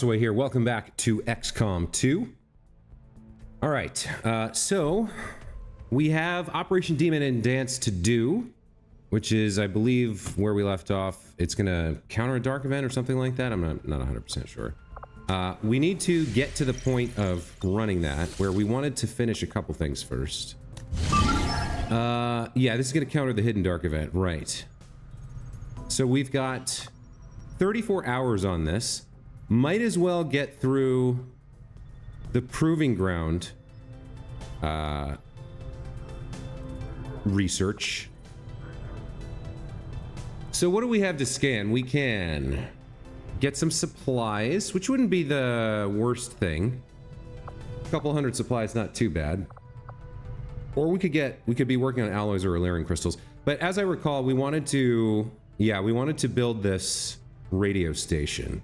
Away here. Welcome back to XCOM 2. All right, so we have Operation Demon and Dance to do, which is, I believe, where we left off. It's gonna counter a dark event or something like that. I'm not 100% sure. We need to get to the point of running that, where we wanted to finish a couple things first. Yeah, this is gonna counter the hidden dark event, right? So we've got 34 hours on this. Might as well get through the proving ground research. So what do we have to scan? We can get some supplies, which wouldn't be the worst thing. A couple hundred supplies, not too bad. Or we could be working on alloys or Illyrian crystals. But as I recall, we wanted to build this radio station.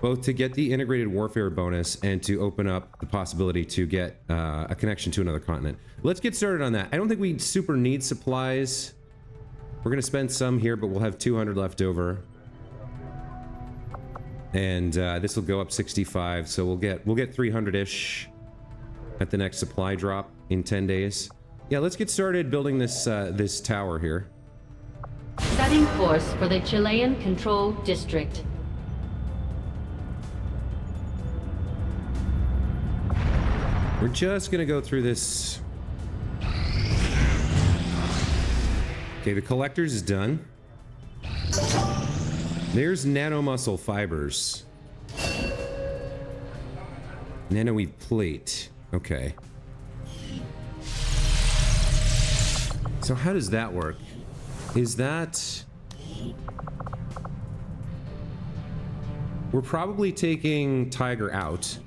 Both to get the integrated warfare bonus and to open up the possibility to get a connection to another continent. Let's get started on that. I don't think we super need supplies. We're gonna spend some here, but we'll have 200 left over. And this will go up 65, so we'll get 300-ish at the next supply drop in 10 days. Yeah, let's get started building this this tower here. Setting course for the Chilean Control District. We're just gonna go through this. Okay, the collectors is done. There's nanomuscle fibers. Nanoweave plate. Okay. So how does that work? Is that... We're probably taking Tiger out.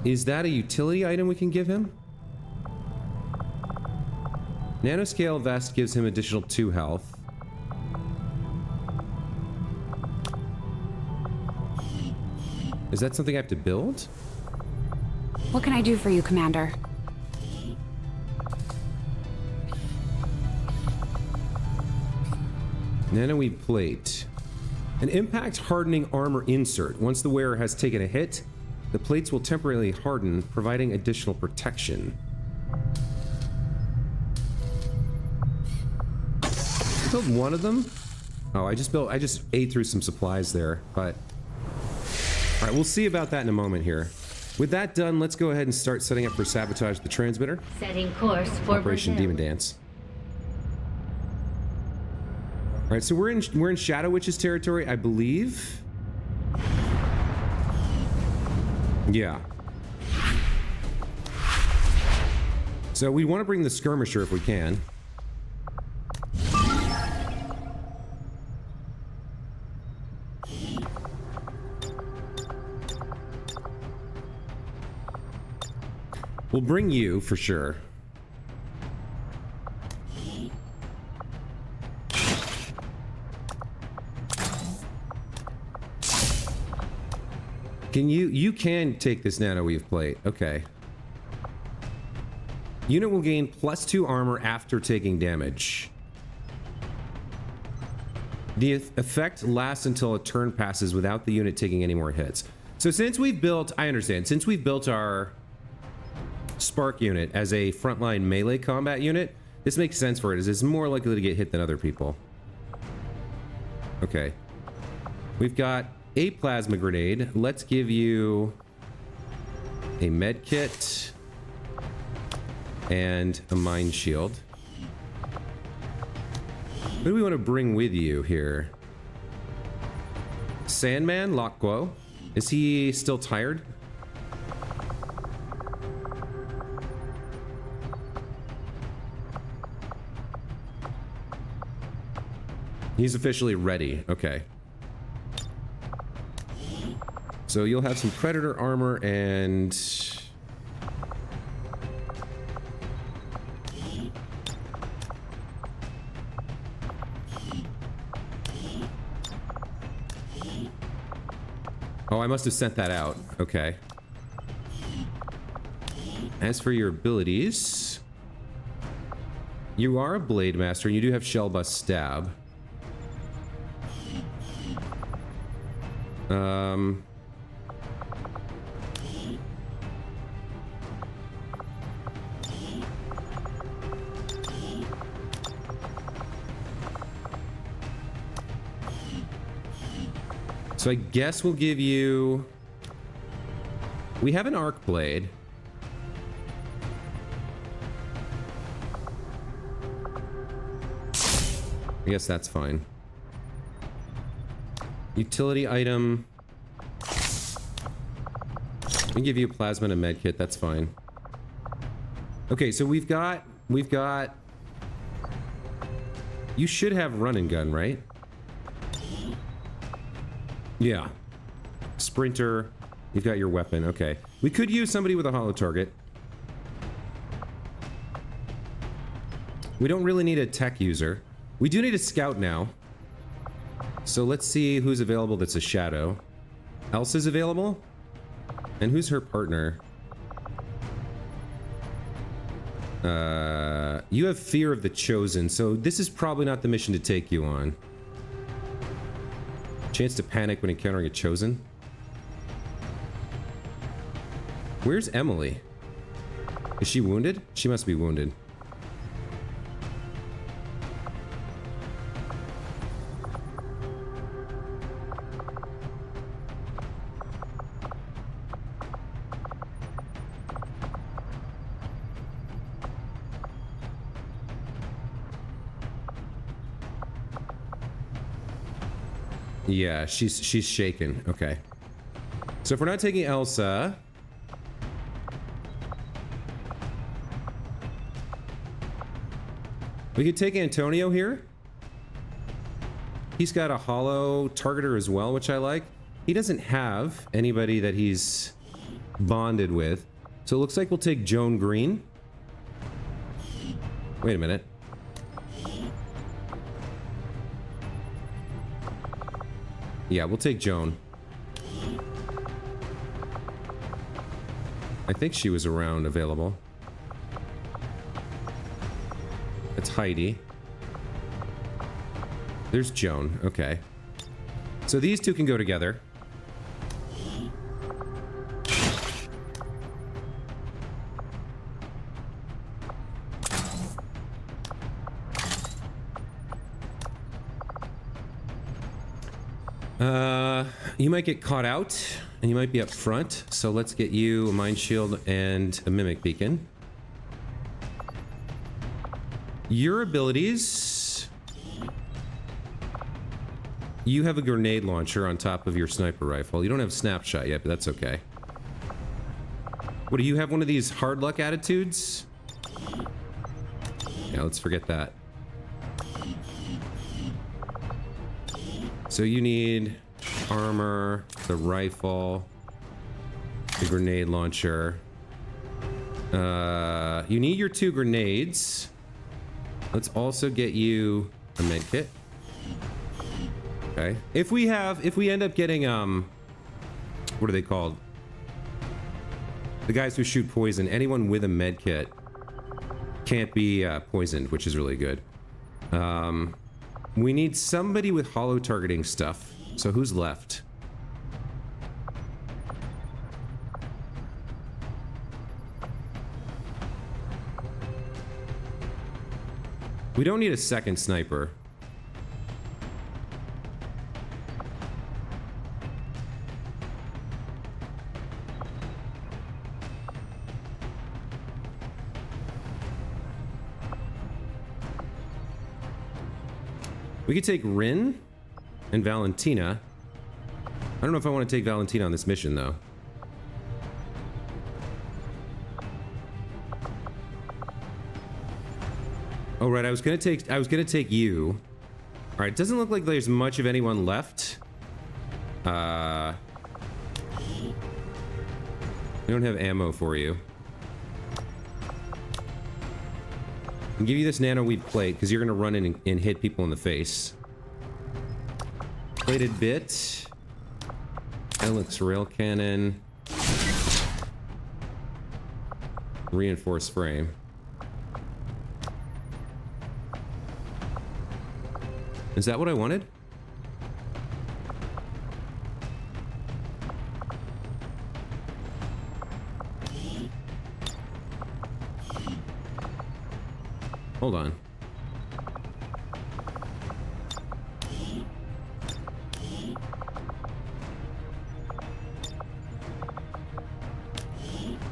Is that a utility item we can give him? Nanoscale vest gives him additional 2 health. Is that something I have to build? What can I do for you, Commander? Nanoweave plate. An impact hardening armor insert. Once the wearer has taken a hit, the plates will temporarily harden, providing additional protection. Build one of them? Oh, I just ate through some supplies there, but... Alright, we'll see about that in a moment here. With that done, let's go ahead and start setting up for Sabotage the transmitter. Setting course for Operation Demon Dance. Alright, so we're in Shadow Witch's territory, I believe. Yeah. So we want to bring the skirmisher if we can. We'll bring you for sure. Can you can take this nanoweave plate. Okay. Unit will gain +2 armor after taking damage. The effect lasts until a turn passes without the unit taking any more hits. So since we've built, I understand, since we've built our Spark unit as a frontline melee combat unit, this makes sense for it, as it's more likely to get hit than other people. Okay. We've got a plasma grenade. Let's give you a med kit and a mine shield. What do we want to bring with you here? Sandman Lokwo. Is he still tired? He's officially ready. Okay. So you'll have some Predator armor and... Oh, I must have sent that out. Okay. As for your abilities... You are a Blade Master, and you do have Shell Bust Stab. Um... So I guess we'll give you... We have an arc blade. I guess that's fine. Utility item. We can give you a plasma and a med kit, that's fine. Okay, so we've got... You should have run and gun, right? Yeah. Sprinter. You've got your weapon. Okay. We could use somebody with a hollow target. We don't really need a tech user. We do need a scout now. So let's see who's available that's a shadow. Elsa's available? And who's her partner? You have fear of the chosen, so this is probably not the mission to take you on. Chance to panic when encountering a chosen. Where's Emily? Is she wounded? She must be wounded. Yeah, she's shaken. Okay. So if we're not taking Elsa... We could take Antonio here. He's got a hollow targeter as well, which I like. He doesn't have anybody that he's bonded with. So it looks like we'll take Joan Green. Wait a minute. Yeah, we'll take Joan. I think she was around available. It's Heidi. There's Joan. Okay. So these two can go together. You might get caught out, and you might be up front. So let's get you a mind shield and a mimic beacon. Your abilities... You have a grenade launcher on top of your sniper rifle. You don't have snapshot yet, but that's okay. What, do you have one of these hard luck attitudes? Yeah, let's forget that. So you need armor, the rifle, the grenade launcher. You need your 2 grenades. Let's also get you a med kit. Okay. If we end up getting, what are they called? The guys who shoot poison. Anyone with a med kit can't be poisoned, which is really good. We need somebody with hollow targeting stuff. So who's left? We don't need a second sniper. We could take Rin and Valentina. I don't know if I want to take Valentina on this mission, though. Oh, right, I was gonna take you. All right, doesn't look like there's much of anyone left. We don't have ammo for you. I'll give you this nanoweave plate because you're gonna run in and hit people in the face. Plated bit. Alex rail cannon. Reinforced frame. Is that what I wanted? Hold on.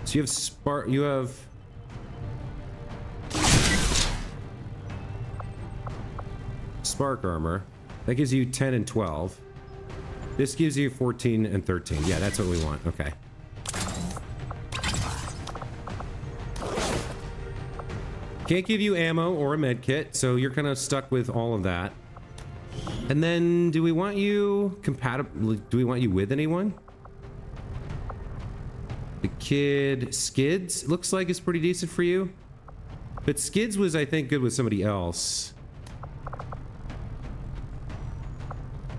So you have you have spark armor. That gives you 10 and 12. This gives you 14 and 13. Yeah, that's what we want. Okay. Can't give you ammo or a med kit, so you're kind of stuck with all of that. And then, do we want you compatible? Do we want you with anyone? The kid Skids looks like it's pretty decent for you, but Skids was, I think, good with somebody else.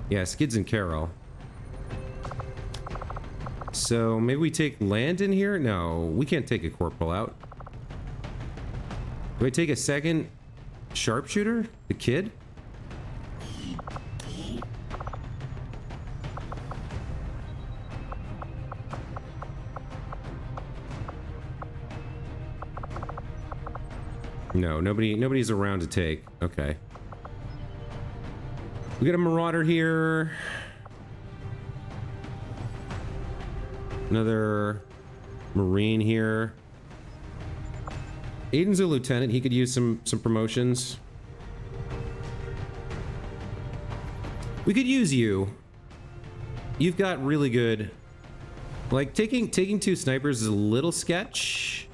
Yeah, Skids and Carol. So maybe we take Landon here? No, we can't take a corporal out. Do I take a second sharpshooter? The kid? No, nobody's around to take. Okay. We got a marauder here. Another marine here. Aiden's a lieutenant. He could use some promotions. We could use you. You've got really good. Like taking 2 snipers is a little sketch.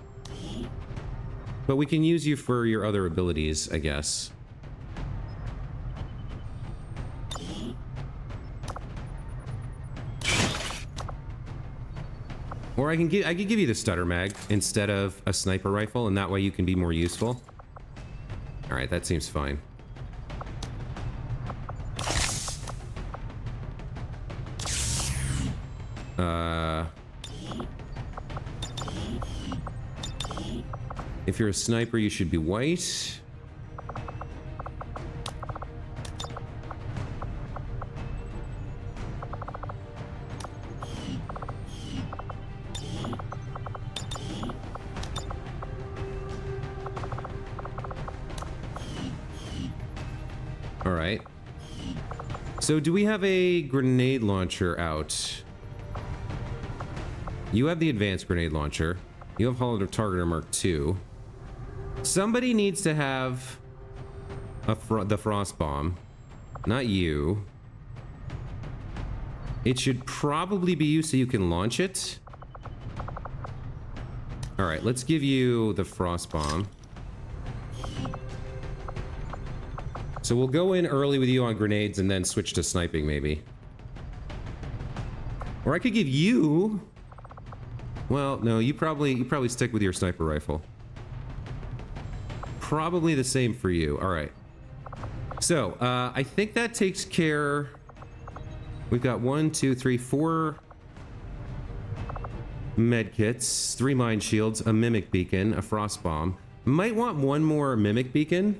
But we can use you for your other abilities, I guess. Or I could give you the stutter mag instead of a sniper rifle, and that way you can be more useful. All right, that seems fine. If you're a sniper, you should be white. All right. So do we have a grenade launcher out? You have the advanced grenade launcher. You have Holodeck Targeter Mark II. Somebody needs to have the frost bomb, not you. It should probably be you so you can launch it. All right, let's give you the frost bomb. So we'll go in early with you on grenades and then switch to sniping maybe. Or I could give you... Well, no, you probably stick with your sniper rifle. Probably the same for you. All right. So, I think that takes care... We've got 1, 2, 3, 4 med kits, 3 mine shields, a mimic beacon, a frost bomb. Might want one more mimic beacon.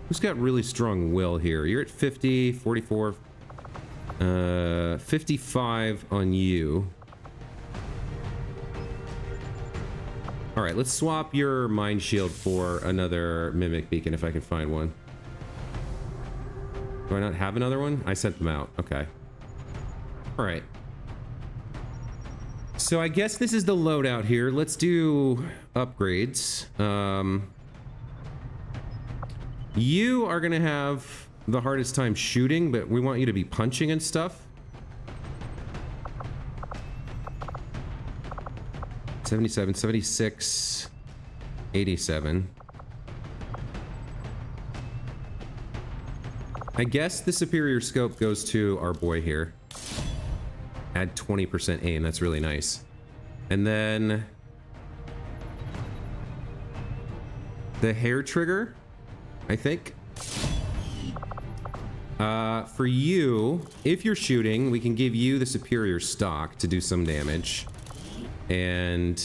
Who's got really strong will here? You're at 50, 44, 55 on you. All right, let's swap your mine shield for another mimic beacon if I can find one. Do I not have another one? I sent them out. Okay. All right. So I guess this is the loadout here. Let's do upgrades. You are gonna have the hardest time shooting, but we want you to be punching and stuff. 77, 76, 87. I guess the superior scope goes to our boy here. Add 20% aim, that's really nice. And then the hair trigger, I think. For you, if you're shooting, we can give you the superior stock to do some damage. And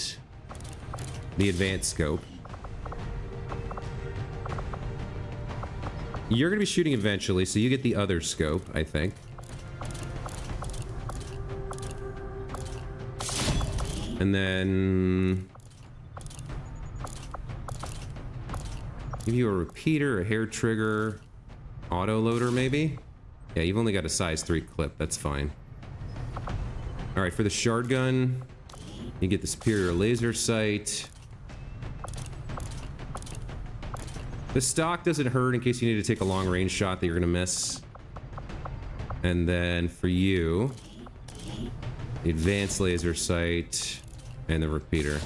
the advanced scope. You're gonna be shooting eventually, so you get the other scope, I think. And then Give you a repeater, a hair trigger, auto loader maybe? Yeah, you've only got a size 3 clip. That's fine. Alright, for the shard gun, you get the superior laser sight. The stock doesn't hurt in case you need to take a long range shot that you're gonna miss. And then for you, the advanced laser sight and the repeater.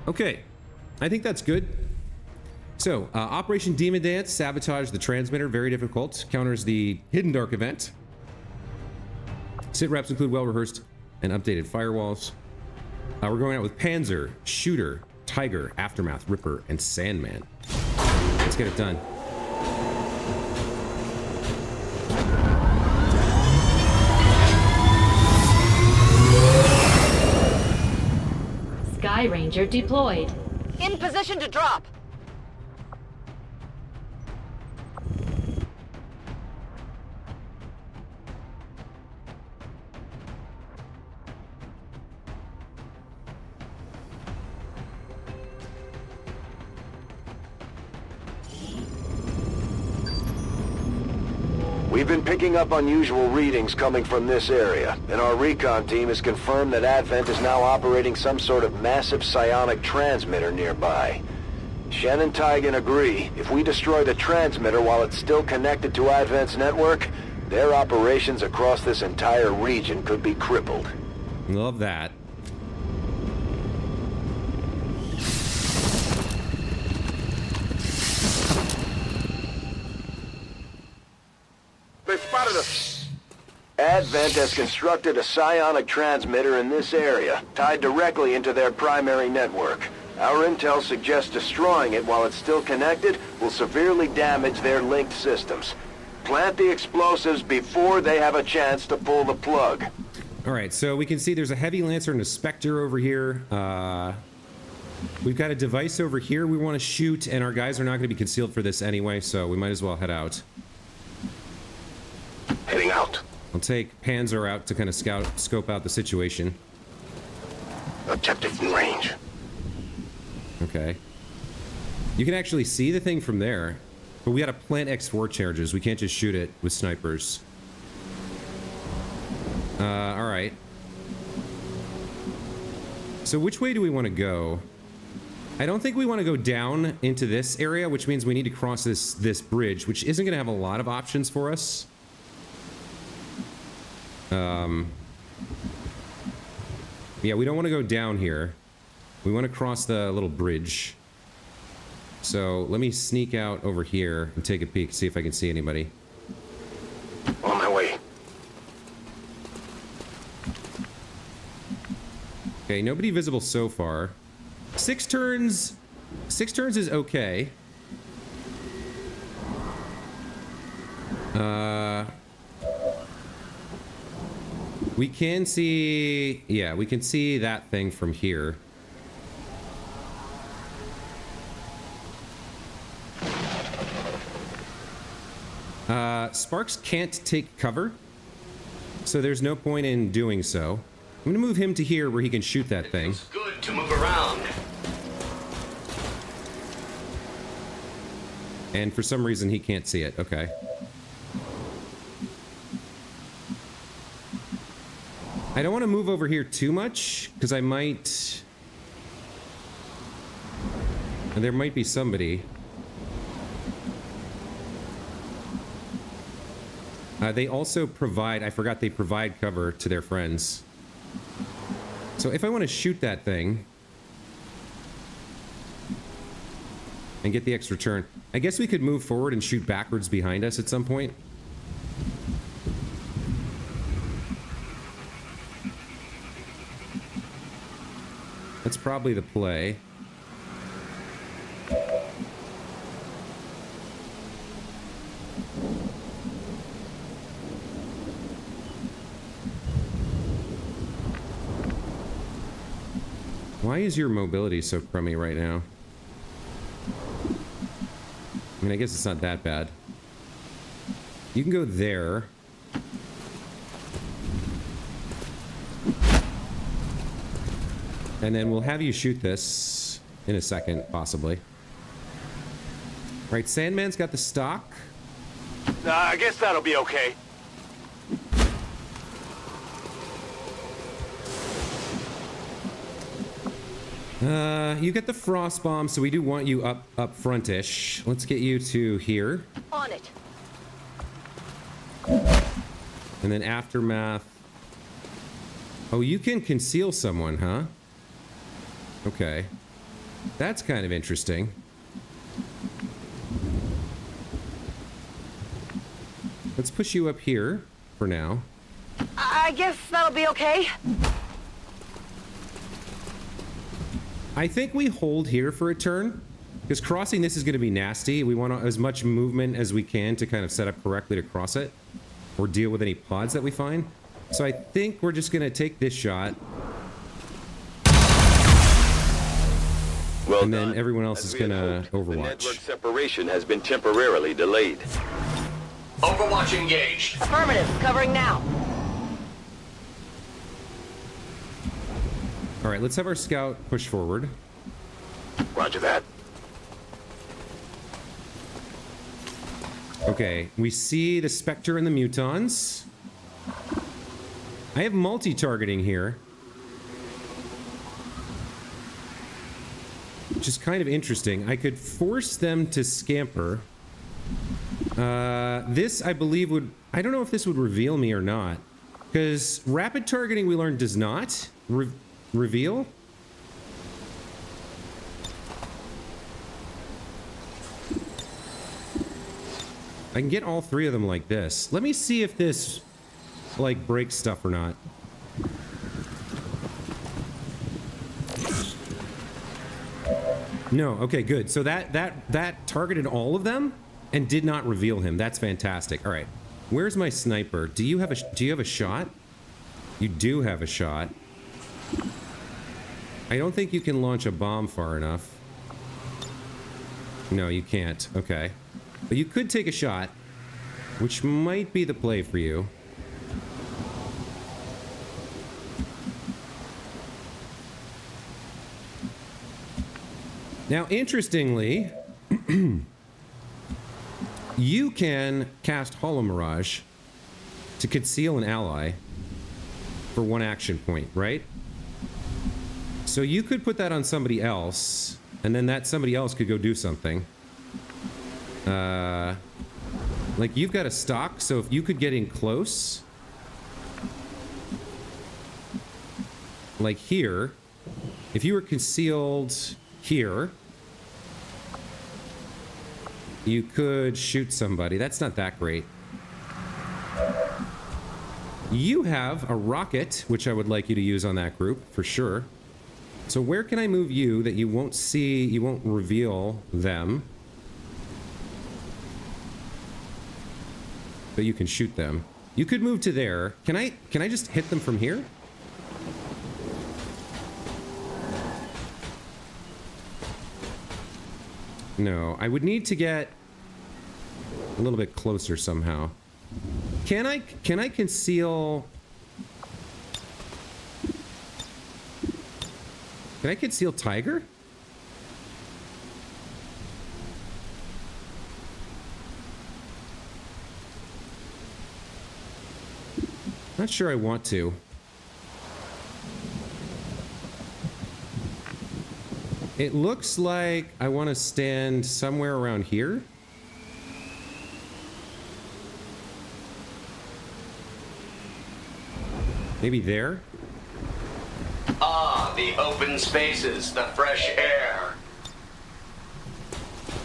Okay, I think that's good. So, Operation Demon Dance, Sabotage the transmitter, very difficult. Counters the Hidden Dark event. Sit reps include well-rehearsed and updated firewalls. We're going out with Panzer, Shooter, Tiger, Aftermath, Ripper, and Sandman. Let's get it done. Sky Ranger deployed. In position to drop. We've been picking up unusual readings coming from this area, and our recon team has confirmed that Advent is now operating some sort of massive psionic transmitter nearby. Shen and Taigen agree, if we destroy the transmitter while it's still connected to Advent's network, their operations across this entire region could be crippled. Love that. They spotted us. Advent has constructed a psionic transmitter in this area, tied directly into their primary network. Our intel suggests destroying it while it's still connected will severely damage their linked systems. Plant the explosives before they have a chance to pull the plug. Alright, so we can see there's a Heavy Lancer and a Spectre over here. We've got a device over here we want to shoot, and our guys are not going to be concealed for this anyway, so we might as well head out. Heading out. I'll take Panzer out to kind of scope out the situation. Objective in range. Okay. You can actually see the thing from there, but we gotta plant X4 charges. We can't just shoot it with snipers. Alright. So which way do we want to go? I don't think we want to go down into this area, which means we need to cross this bridge, which isn't gonna have a lot of options for us. Yeah, we don't want to go down here. We want to cross the little bridge. So let me sneak out over here and take a peek, see if I can see anybody. On my way. Okay, nobody visible so far. 6 turns. 6 turns is okay. We can see... Yeah, we can see that thing from here. Sparks can't take cover, so there's no point in doing so. I'm gonna move him to here where he can shoot that thing. It's good to move around. And for some reason he can't see it. Okay. I don't want to move over here too much, because I might... And there might be somebody. They also provide... I forgot they provide cover to their friends. So if I want to shoot that thing... and get the extra turn, I guess we could move forward and shoot backwards behind us at some point. That's probably the play. Why is your mobility so crummy right now? I mean, I guess it's not that bad. You can go there. And then we'll have you shoot this in a second, possibly. Right, Sandman's got the stock. I guess that'll be okay. You get the frost bomb, so we do want you up frontish. Let's get you to here. On it. And then aftermath. Oh, you can conceal someone, huh? Okay. That's kind of interesting. Let's push you up here for now. I guess that'll be okay. I think we hold here for a turn, because crossing this is going to be nasty. We want as much movement as we can to kind of set up correctly to cross it, or deal with any pods that we find. So I think we're just going to take this shot. Well and then done. everyone else As is we had going to hoped, The overwatch. network separation has been temporarily delayed. Overwatch engaged. Affirmative. Covering now. All right, let's have our scout push forward. Roger that. Okay, we see the Spectre and the Mutons. I have multi-targeting here, which is kind of interesting. I could force them to scamper. This, I believe, would... I don't know if this would reveal me or not, because rapid targeting, we learned, does not reveal. I can get all three of them like this. Let me see if this, like, breaks stuff or not. No, okay, good. So that targeted all of them and did not reveal him. That's fantastic. All right. Where's my sniper? Do you have a shot? You do have a shot. I don't think you can launch a bomb far enough. No, you can't. Okay. But you could take a shot, which might be the play for you. Now, interestingly, you can cast Hollow Mirage to conceal an ally for 1 action point, right? So you could put that on somebody else, and then that somebody else could go do something. Like, you've got a stock, so if you could get in close, like here, if you were concealed here, you could shoot somebody. That's not that great. You have a rocket, which I would like you to use on that group, for sure. So where can I move you that you won't see, you won't reveal them, but you can shoot them? You could move to there. Can I just hit them from here? No, I would need to get a little bit closer somehow. Can I conceal... Can I conceal Tiger? Not sure I want to. It looks like I want to stand somewhere around here. Maybe there? Ah, the open spaces, the fresh air.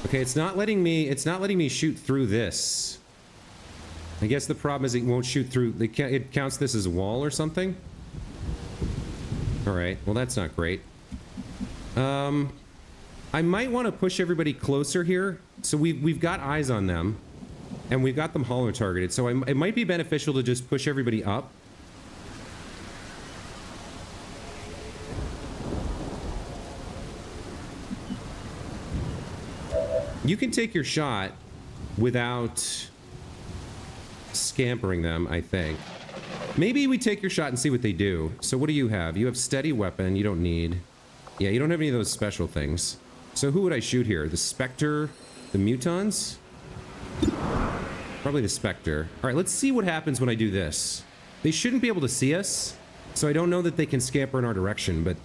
Okay, it's not letting me shoot through this. I guess the problem is it won't shoot through. It counts this as a wall or something. All right, well that's not great. I might want to push everybody closer here. So we've got eyes on them, and we've got them hollow targeted. So it might be beneficial to just push everybody up. You can take your shot without scampering them, I think. Maybe we take your shot and see what they do. So what do you have? You have steady weapon. You don't need... Yeah, you don't have any of those special things. So who would I shoot here? The Spectre The mutons? Probably the Spectre. All right, let's see what happens when I do this. They shouldn't be able to see us, so I don't know that they can scamper in our direction, but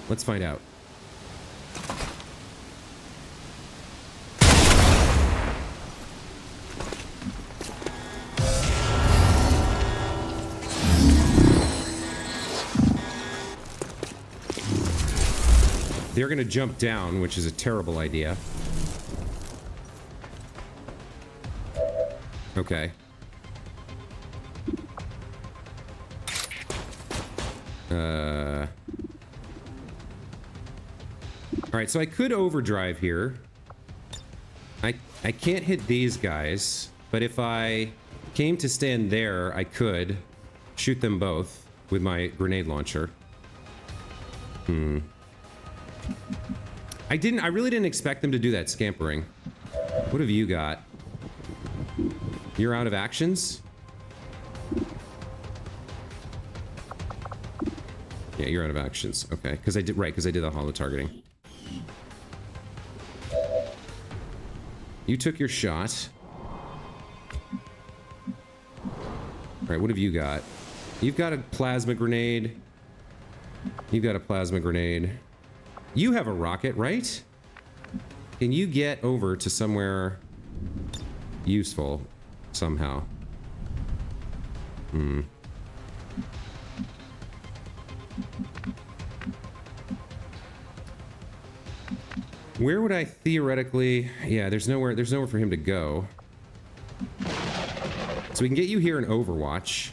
let's find out. They're gonna jump down, which is a terrible idea. Okay. Alright, so I could overdrive here. I can't hit these guys, but if I came to stand there, I could shoot them both with my grenade launcher. I really didn't expect them to do that scampering. What have you got? You're out of actions? Yeah, you're out of actions. Okay, because I did the holo targeting. You took your shot. All right, what have you got? You've got a plasma grenade. You've got a plasma grenade. You have a rocket, right? Can you get over to somewhere useful somehow? Where would I theoretically... Yeah, there's nowhere for him to go. So we can get you here in Overwatch.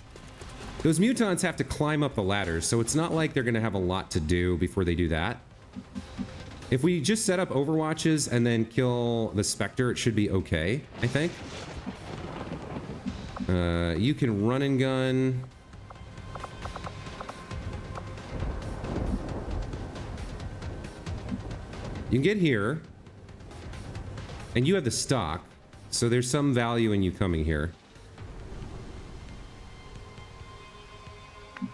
Those mutants have to climb up the ladders, so it's not like they're going to have a lot to do before they do that. If we just set up Overwatches and then kill the Spectre, it should be okay, I think. You can run and gun. You can get here. And you have the stock, so there's some value in you coming here.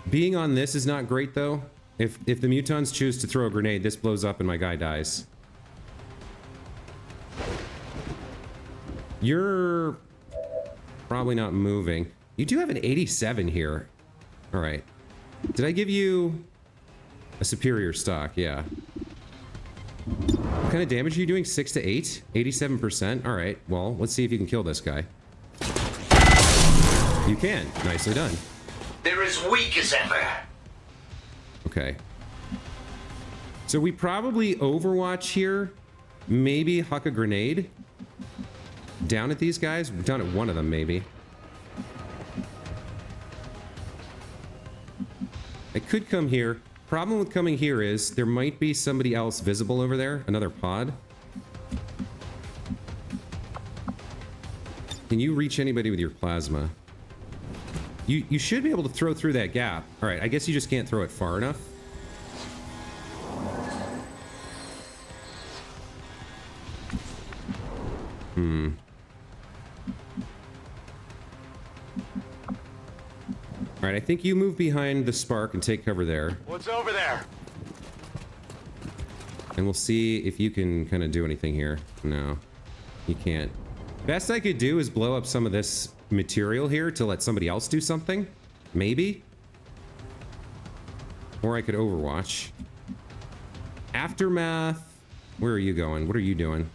Being on this is not great, though. If the mutants choose to throw a grenade, this blows up and my guy dies. You're probably not moving. You do have an 87 here. All right. Did I give you a superior stock? Yeah. What kind of damage are you doing? 6 to 8? 87%? All right. Well, let's see if you can kill this guy. You can. Nicely done. They're as weak as ever. Okay. So we probably Overwatch here. Maybe huck a grenade. Down at these guys? Down at one of them, maybe. I could come here. Problem with coming here is there might be somebody else visible over there. Another pod. Can you reach anybody with your plasma? You should be able to throw through that gap. All right, I guess you just can't throw it far enough. All right, I think you move behind the spark and take cover there. What's over there? And we'll see if you can kind of do anything here. No, you can't. Best I could do is blow up some of this material here to let somebody else do something. Maybe. Or I could Overwatch. Aftermath. Where are you going? What are you doing?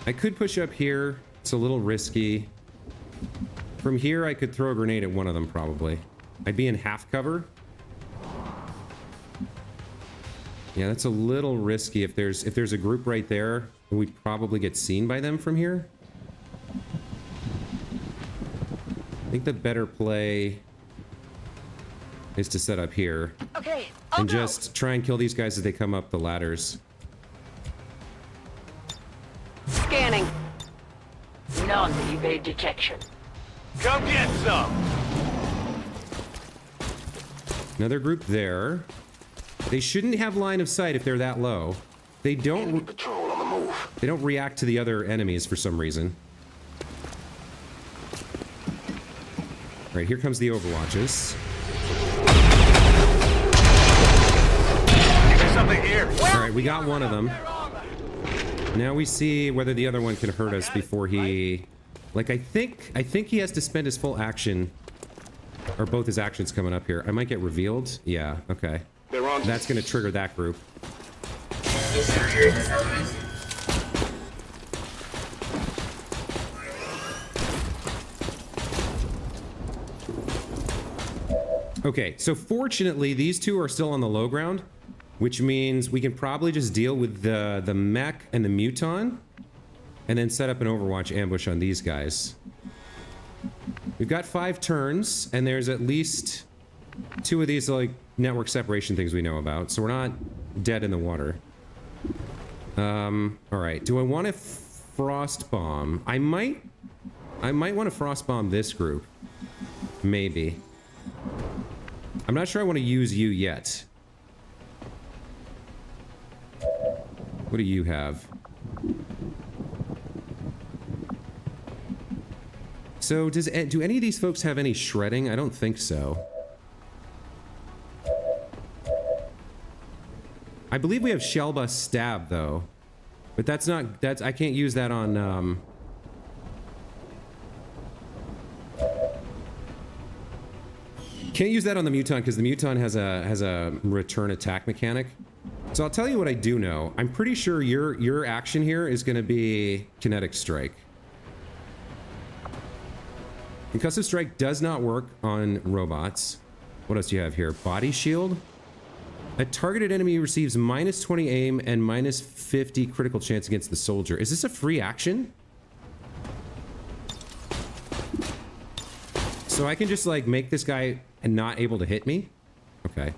I could push up here. It's a little risky. From here, I could throw a grenade at one of them, probably. I'd be in half cover. Yeah, that's a little risky. If there's a group right there, we'd probably get seen by them from here. I think the better play is to set up here. Okay, and just try and kill these guys as they come up the ladders. Scanning. None to evade detection. Come get some! Another group there. They shouldn't have line of sight if they're that low. They don't... Patrol on the move. They don't react to the other enemies for some reason. All right, here comes the Overwatches. There's something here. All right, we got one of them. Now we see whether the other one can hurt us before he... Like, I think he has to spend his full action, or both his actions coming up here. I might get revealed. Yeah, okay. That's going to trigger that group. Okay, so fortunately, these two are still on the low ground, which means we can probably just deal with the mech and the muton, and then set up an Overwatch ambush on these guys. We've got 5 turns, and there's at least 2 of these, like, network separation things we know about, so we're not dead in the water. Alright, do I want to frost bomb? I might want to frost bomb this group. Maybe. I'm not sure I want to use you yet. What do you have? So, do any of these folks have any shredding? I don't think so. I believe we have shell bust stab though, but that's not. I can't use that on. Can't use that on the muton because the muton has a return attack mechanic. So I'll tell you what I do know. I'm pretty sure your action here is going to be kinetic strike. Concussive strike does not work on robots. What else do you have here? Body shield. A targeted enemy receives -20 aim and -50 critical chance against the soldier. Is this a free action? So I can just like make this guy not able to hit me? Okay.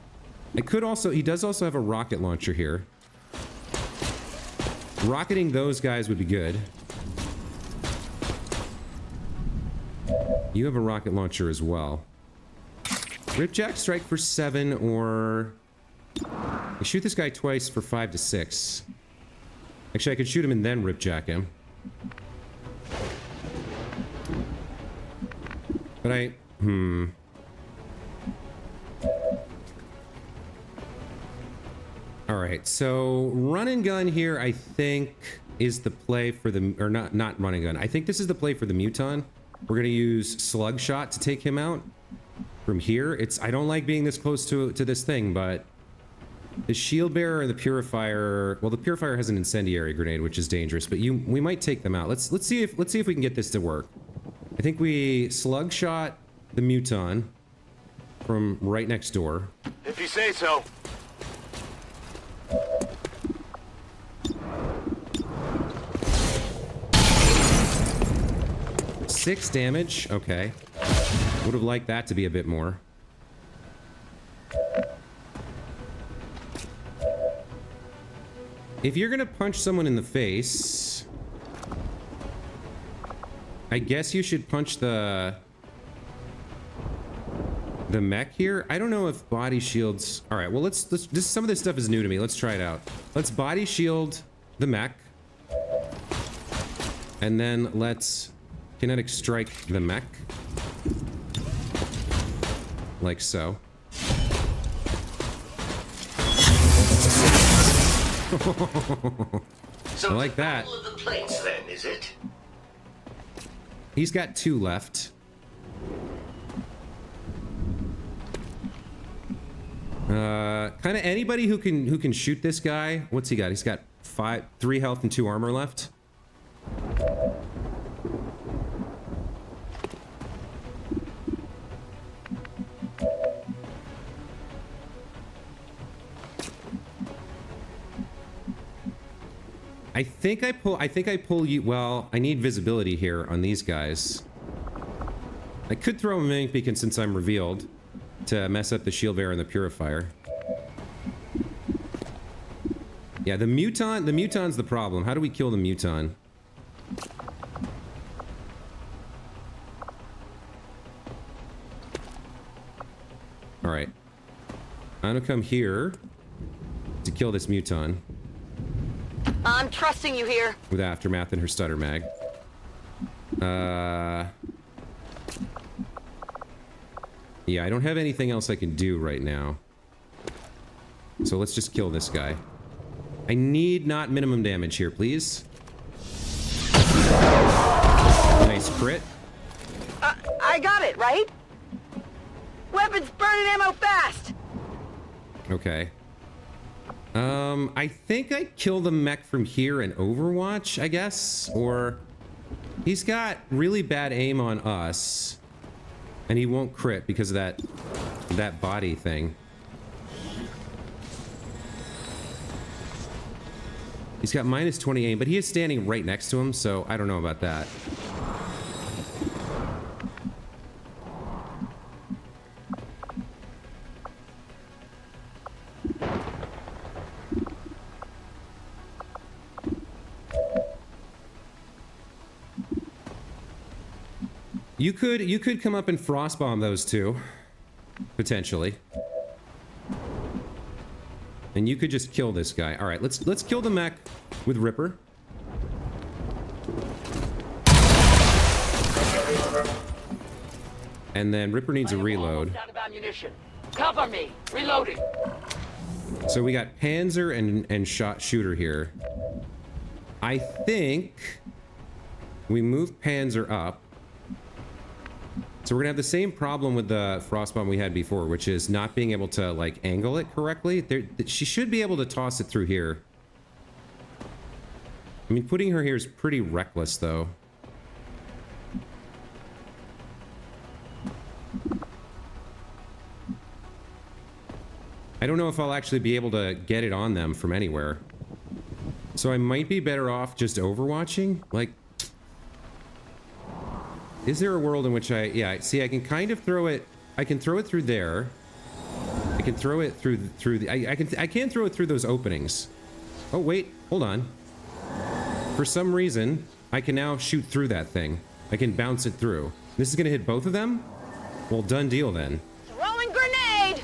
I could also, he does also have a rocket launcher here. Rocketing those guys would be good. You have a rocket launcher as well. Ripjack strike for 7 or... I shoot this guy twice for 5 to 6. Actually, I could shoot him and then ripjack him. But Alright, so run and gun here, I think, is the play for the... Or not run and gun. I think this is the play for the muton. We're going to use slug shot to take him out. From here, I don't like being this close to this thing, but... The shield bearer and the purifier... Well, the purifier has an incendiary grenade, which is dangerous, but we might take them out. Let's see if we can get this to work. I think we slug shot the muton from right next door. If you say so. Six damage. Okay. Would have liked that to be a bit more. If you're gonna punch someone in the face, I guess you should punch the mech here. I don't know if body shields... All right, well, let's some of this stuff is new to me. Let's try it out. Let's body shield the mech. And then let's kinetic strike the mech. Like so. So I like that. All of the plates then, is it? He's got 2 left. Kind of anybody who can shoot this guy. What's he got? He's got 3 health and 2 armor left. I think I pull you. Well, I need visibility here on these guys. I could throw a mimic beacon since I'm revealed to mess up the shield bearer and the purifier. Yeah, the muton's the problem. How do we kill the muton? All right. I'm gonna come here to kill this muton. I'm trusting you here. With Aftermath and her stutter mag. Yeah, I don't have anything else I can do right now. So let's just kill this guy. I need not minimum damage here, please. Nice crit. I got it, right? Weapons burning ammo fast! Okay. I think I kill the mech from here in Overwatch, I guess? Or... He's got really bad aim on us. And he won't crit because of that body thing. He's got minus 20 aim, but he is standing right next to him, so I don't know about that. You could come up and frostbomb those two, potentially. And you could just kill this guy. All right, let's kill the mech with Ripper. And then Ripper needs a reload. Out of ammunition. Cover me. Reloading. So we got Panzer and shooter here. I think we move Panzer up. So we're gonna have the same problem with the frostbomb we had before, which is not being able to like angle it correctly. She should be able to toss it through here. I mean, putting her here is pretty reckless, though. I don't know if I'll actually be able to get it on them from anywhere. So I might be better off just overwatching. Like, is there a world in which yeah, see, I can kind of throw it. I can throw it through there. I can throw it through the. I can throw it through those openings. Oh wait, hold on. For some reason, I can now shoot through that thing. I can bounce it through. This is gonna hit both of them? Well, done deal then. Throwing grenade!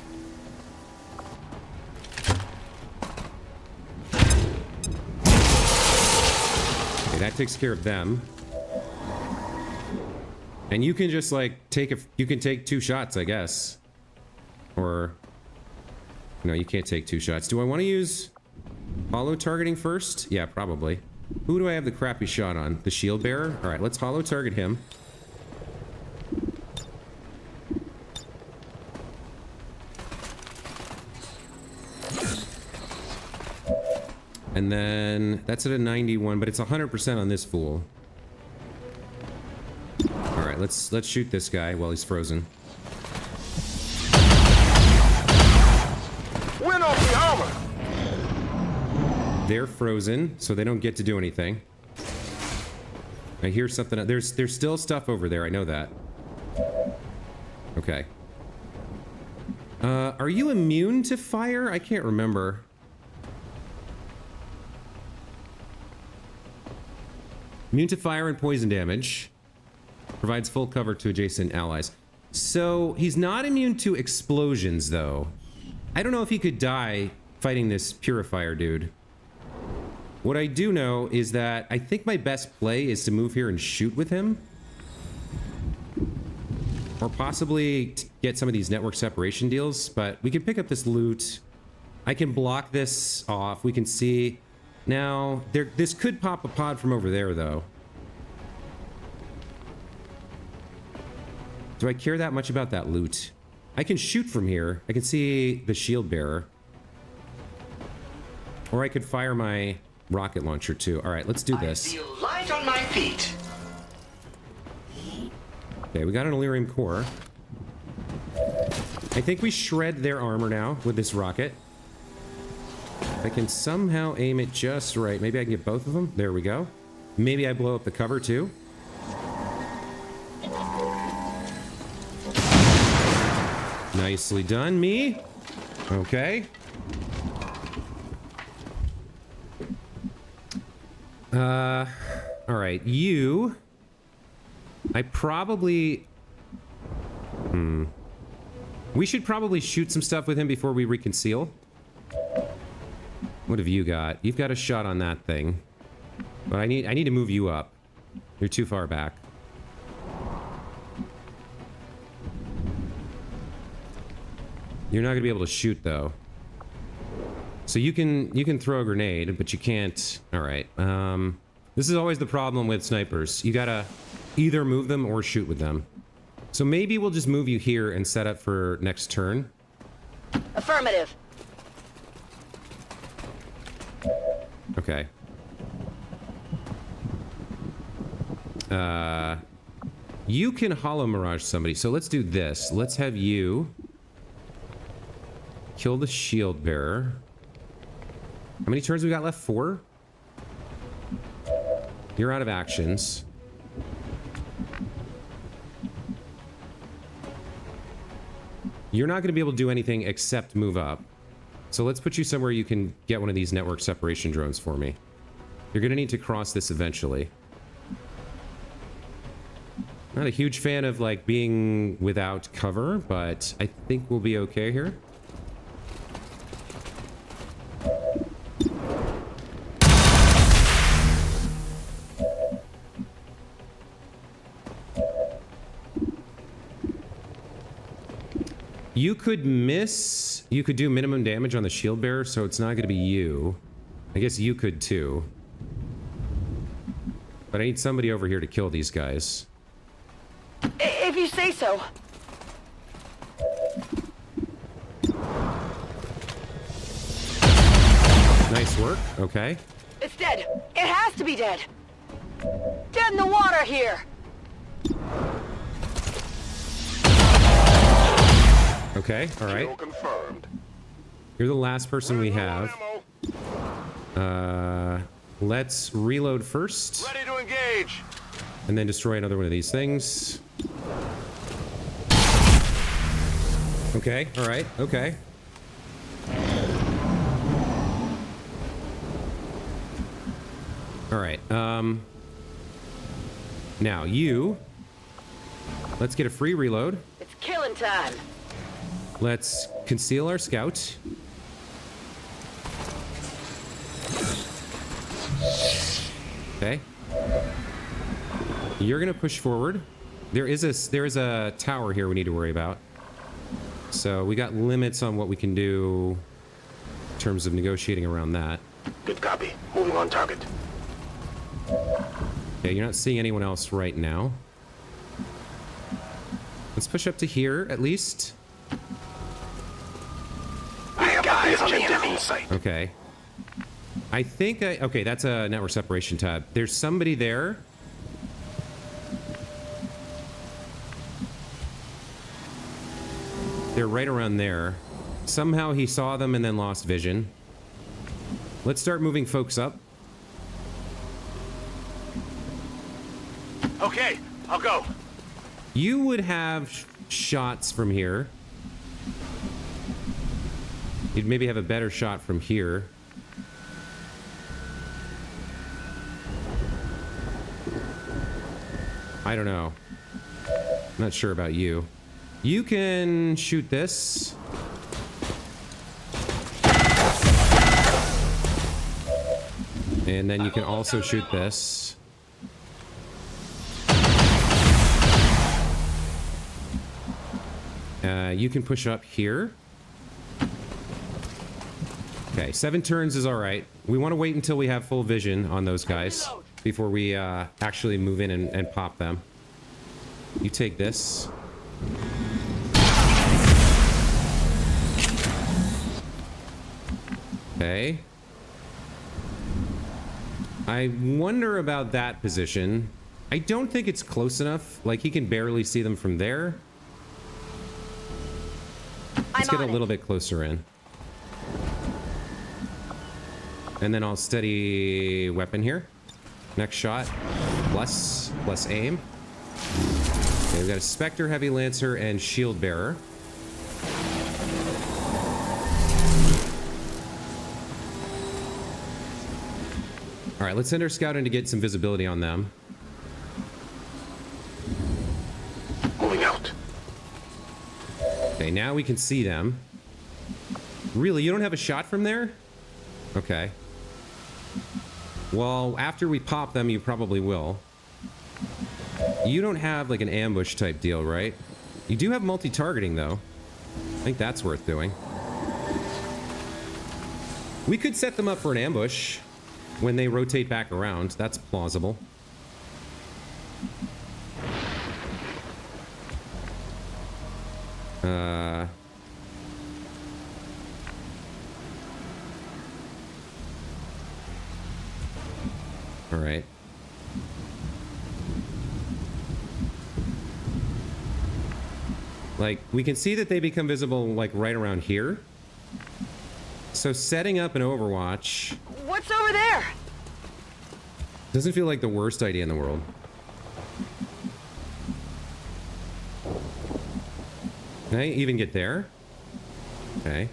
Okay, that takes care of them. And you can just like you can take 2 shots, I guess. Or no, you can't take 2 shots. Do I want to use hollow targeting first? Yeah, probably. Who do I have the crappy shot on? The shield bearer? All right, let's hollow target him. And then that's at a 91, but it's 100% on this fool. All right, let's shoot this guy while he's frozen. Win off the armor! They're frozen, so they don't get to do anything. I hear something. There's still stuff over there. I know that. Okay. Are you immune to fire? I can't remember. Immune to fire and poison damage. Provides full cover to adjacent allies. So he's not immune to explosions, though. I don't know if he could die fighting this purifier dude. What I do know is that I think my best play is to move here and shoot with him. Or possibly get some of these network separation deals, but we can pick up this loot. I can block this off. We can see. Now, this could pop a pod from over there, though. Do I care that much about that loot? I can shoot from here. I can see the shield bearer. Or I could fire my rocket launcher, too. All right, let's do this. I feel light on my feet. Okay, we got an Illyrium core. I think we shred their armor now with this rocket. I can somehow aim it just right. Maybe I can get both of them. There we go. Maybe I blow up the cover too. Nicely done, me. Okay. All right, you. I probably... We should probably shoot some stuff with him before we reconceal. What have you got? You've got a shot on that thing. But I need to move you up. You're too far back. You're not going to be able to shoot, though. So you can throw a grenade, but you can't... Alright. This is always the problem with snipers. You gotta either move them or shoot with them. So maybe we'll just move you here and set up for next turn. Affirmative. Okay. You can hollow mirage somebody. So let's do this. Let's have you kill the shield bearer. How many turns we got left? 4? You're out of actions. You're not going to be able to do anything except move up. So let's put you somewhere you can get one of these network separation drones for me. You're going to need to cross this eventually. Not a huge fan of, like, being without cover, but I think we'll be okay here. You could miss... You could do minimum damage on the shield bearer, so it's not going to be you. I guess you could too. But I need somebody over here to kill these guys. If you say so. Nice work. Okay. It's dead. It has to be dead. Dead in the water here. Okay, all right. Kill confirmed. You're the last person we have. Ammo. Let's reload first, Ready to engage. and then destroy another one of these things. Okay, all right, okay. All right, now you... Let's get a free reload. It's killing time. Let's conceal our scout. Okay. You're gonna push forward. There is a tower here we need to worry about. So we got limits on what we can do in terms of negotiating around that. Good copy. Moving on target. Okay, you're not seeing anyone else right now. Let's push up to here at least. I have guys on the enemy sight. Okay. I think okay, that's a network separation tab. There's somebody there. They're right around there. Somehow he saw them and then lost vision. Let's start moving folks up. Okay, I'll go. You would have shots from here. You'd maybe have a better shot from here. I don't know. Not sure about you. You can shoot this. And then you can also shoot this. You can push up here. Okay, 7 turns is all right. We want to wait until we have full vision on those guys before we actually move in and pop them. You take this. Okay. I wonder about that position. I don't think it's close enough. Like, he can barely see them from there. Let's get a little bit closer in. And then I'll steady weapon here. Next shot. Plus aim. Okay, we've got a Spectre, Heavy Lancer, and Shield Bearer. All right, let's send our scout in to get some visibility on them. Moving out. Okay, now we can see them. Really, you don't have a shot from there? Okay. Well, after we pop them, you probably will. You don't have like an ambush type deal, right? You do have multi-targeting though. I think that's worth doing. We could set them up for an ambush when they rotate back around. That's plausible. All right. Like, we can see that they become visible, like, right around here. So setting up an Overwatch... What's over there? Doesn't feel like the worst idea in the world. Can I even get there? Okay.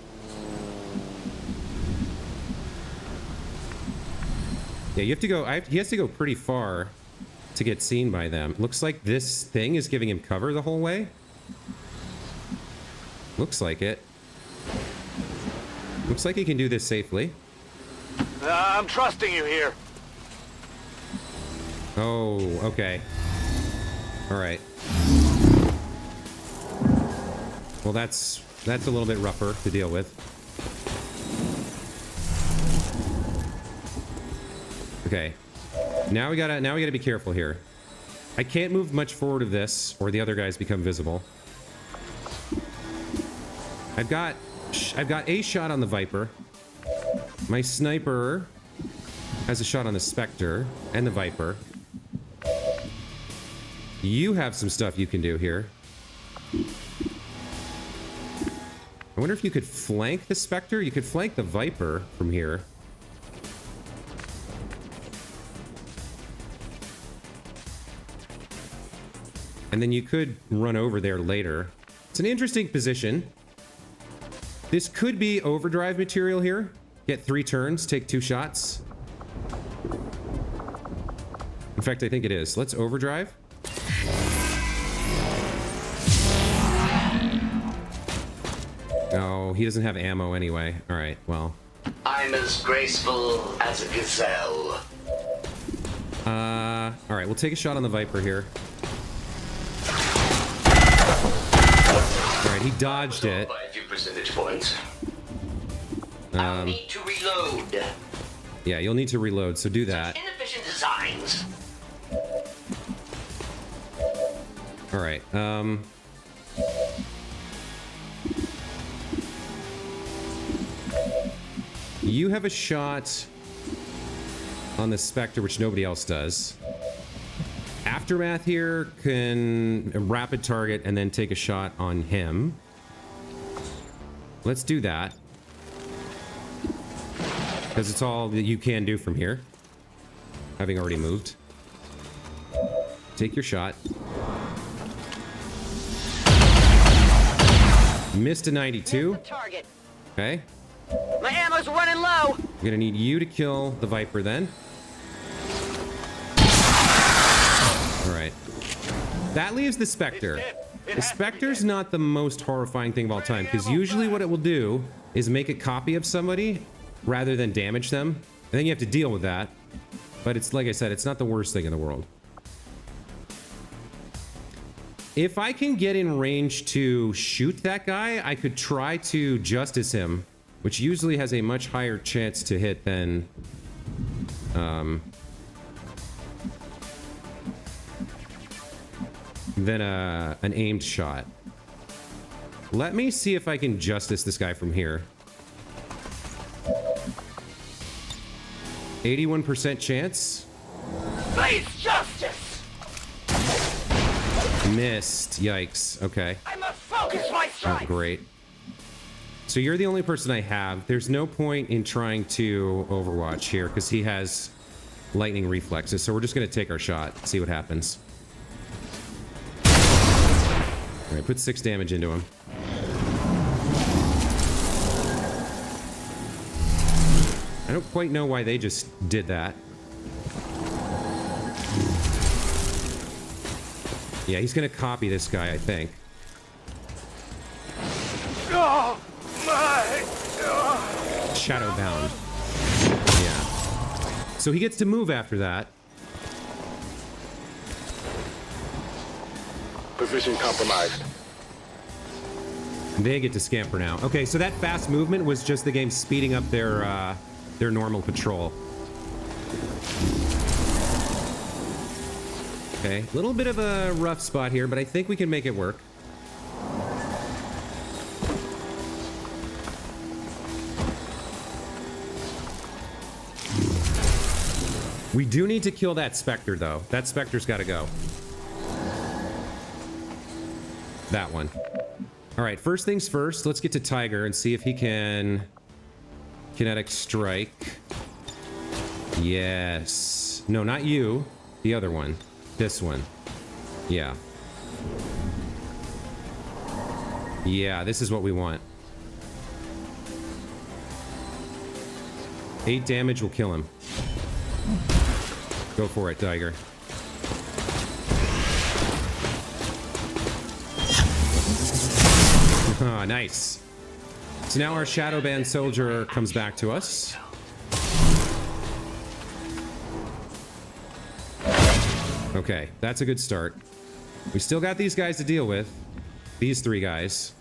Yeah, you have to go... he has to go pretty far to get seen by them. Looks like this thing is giving him cover the whole way. Looks like it. Looks like he can do this safely. I'm trusting you here. Oh, okay. All right. Well, that's a little bit rougher to deal with. Okay. Now we gotta be careful here. I can't move much forward of this, or the other guys become visible. I've got a shot on the Viper. My sniper has a shot on the Spectre and the Viper. You have some stuff you can do here. I wonder if you could flank the Spectre? You could flank the Viper from here. And then you could run over there later. It's an interesting position. This could be overdrive material here. Get 3 turns, take 2 shots. In fact, I think it is. Let's overdrive. Oh, he doesn't have ammo anyway. All right, well. I'm as graceful as a gazelle. All right, we'll take a shot on the Viper here. All right, he dodged it. By a few percentage points. I'll need to reload. Yeah, you'll need to reload, so do that. Inefficient designs. All right, you have a shot on the Spectre, which nobody else does. Aftermath here can rapid target and then take a shot on him. Let's do that. Because it's all that you can do from here. Having already moved. Take your shot. Missed a 92. Here's the target. Okay. My ammo's running low. I'm gonna need you to kill the Viper then. Alright. That leaves the Spectre. The Spectre's not the most horrifying thing of all time, because usually what it will do is make a copy of somebody rather than damage them. And then you have to deal with that. But it's, like I said, it's not the worst thing in the world. If I can get in range to shoot that guy, I could try to justice him, which usually has a much higher chance to hit than an aimed shot. Let me see if I can justice this guy from here. 81% chance. Please, justice. Missed. Yikes. Okay. I must focus my Oh, strike. great. So you're the only person I have. There's no point in trying to Overwatch here because he has lightning reflexes. So we're just going to take our shot, see what happens. All right, put 6 damage into him. I don't quite know why they just did that. Yeah, he's going to copy this guy, I think. Oh, my. Shadowbound. so he gets to move after that. Position compromised. They get to scamper now. Okay, so that fast movement was just the game speeding up their normal patrol. Okay, a little bit of a rough spot here, but I think we can make it work. We do need to kill that Spectre, though. That Spectre's got to go. That one. All right, first things first, let's get to Tiger and see if he can kinetic strike. Yes. No, not you. The other one. This one. Yeah. Yeah, this is what we want. 8 damage will kill him. Go for it, Tiger. Ah, nice. So now our Shadow Band soldier comes back to us. Okay, that's a good start. We still got these guys to deal with. These 3 guys.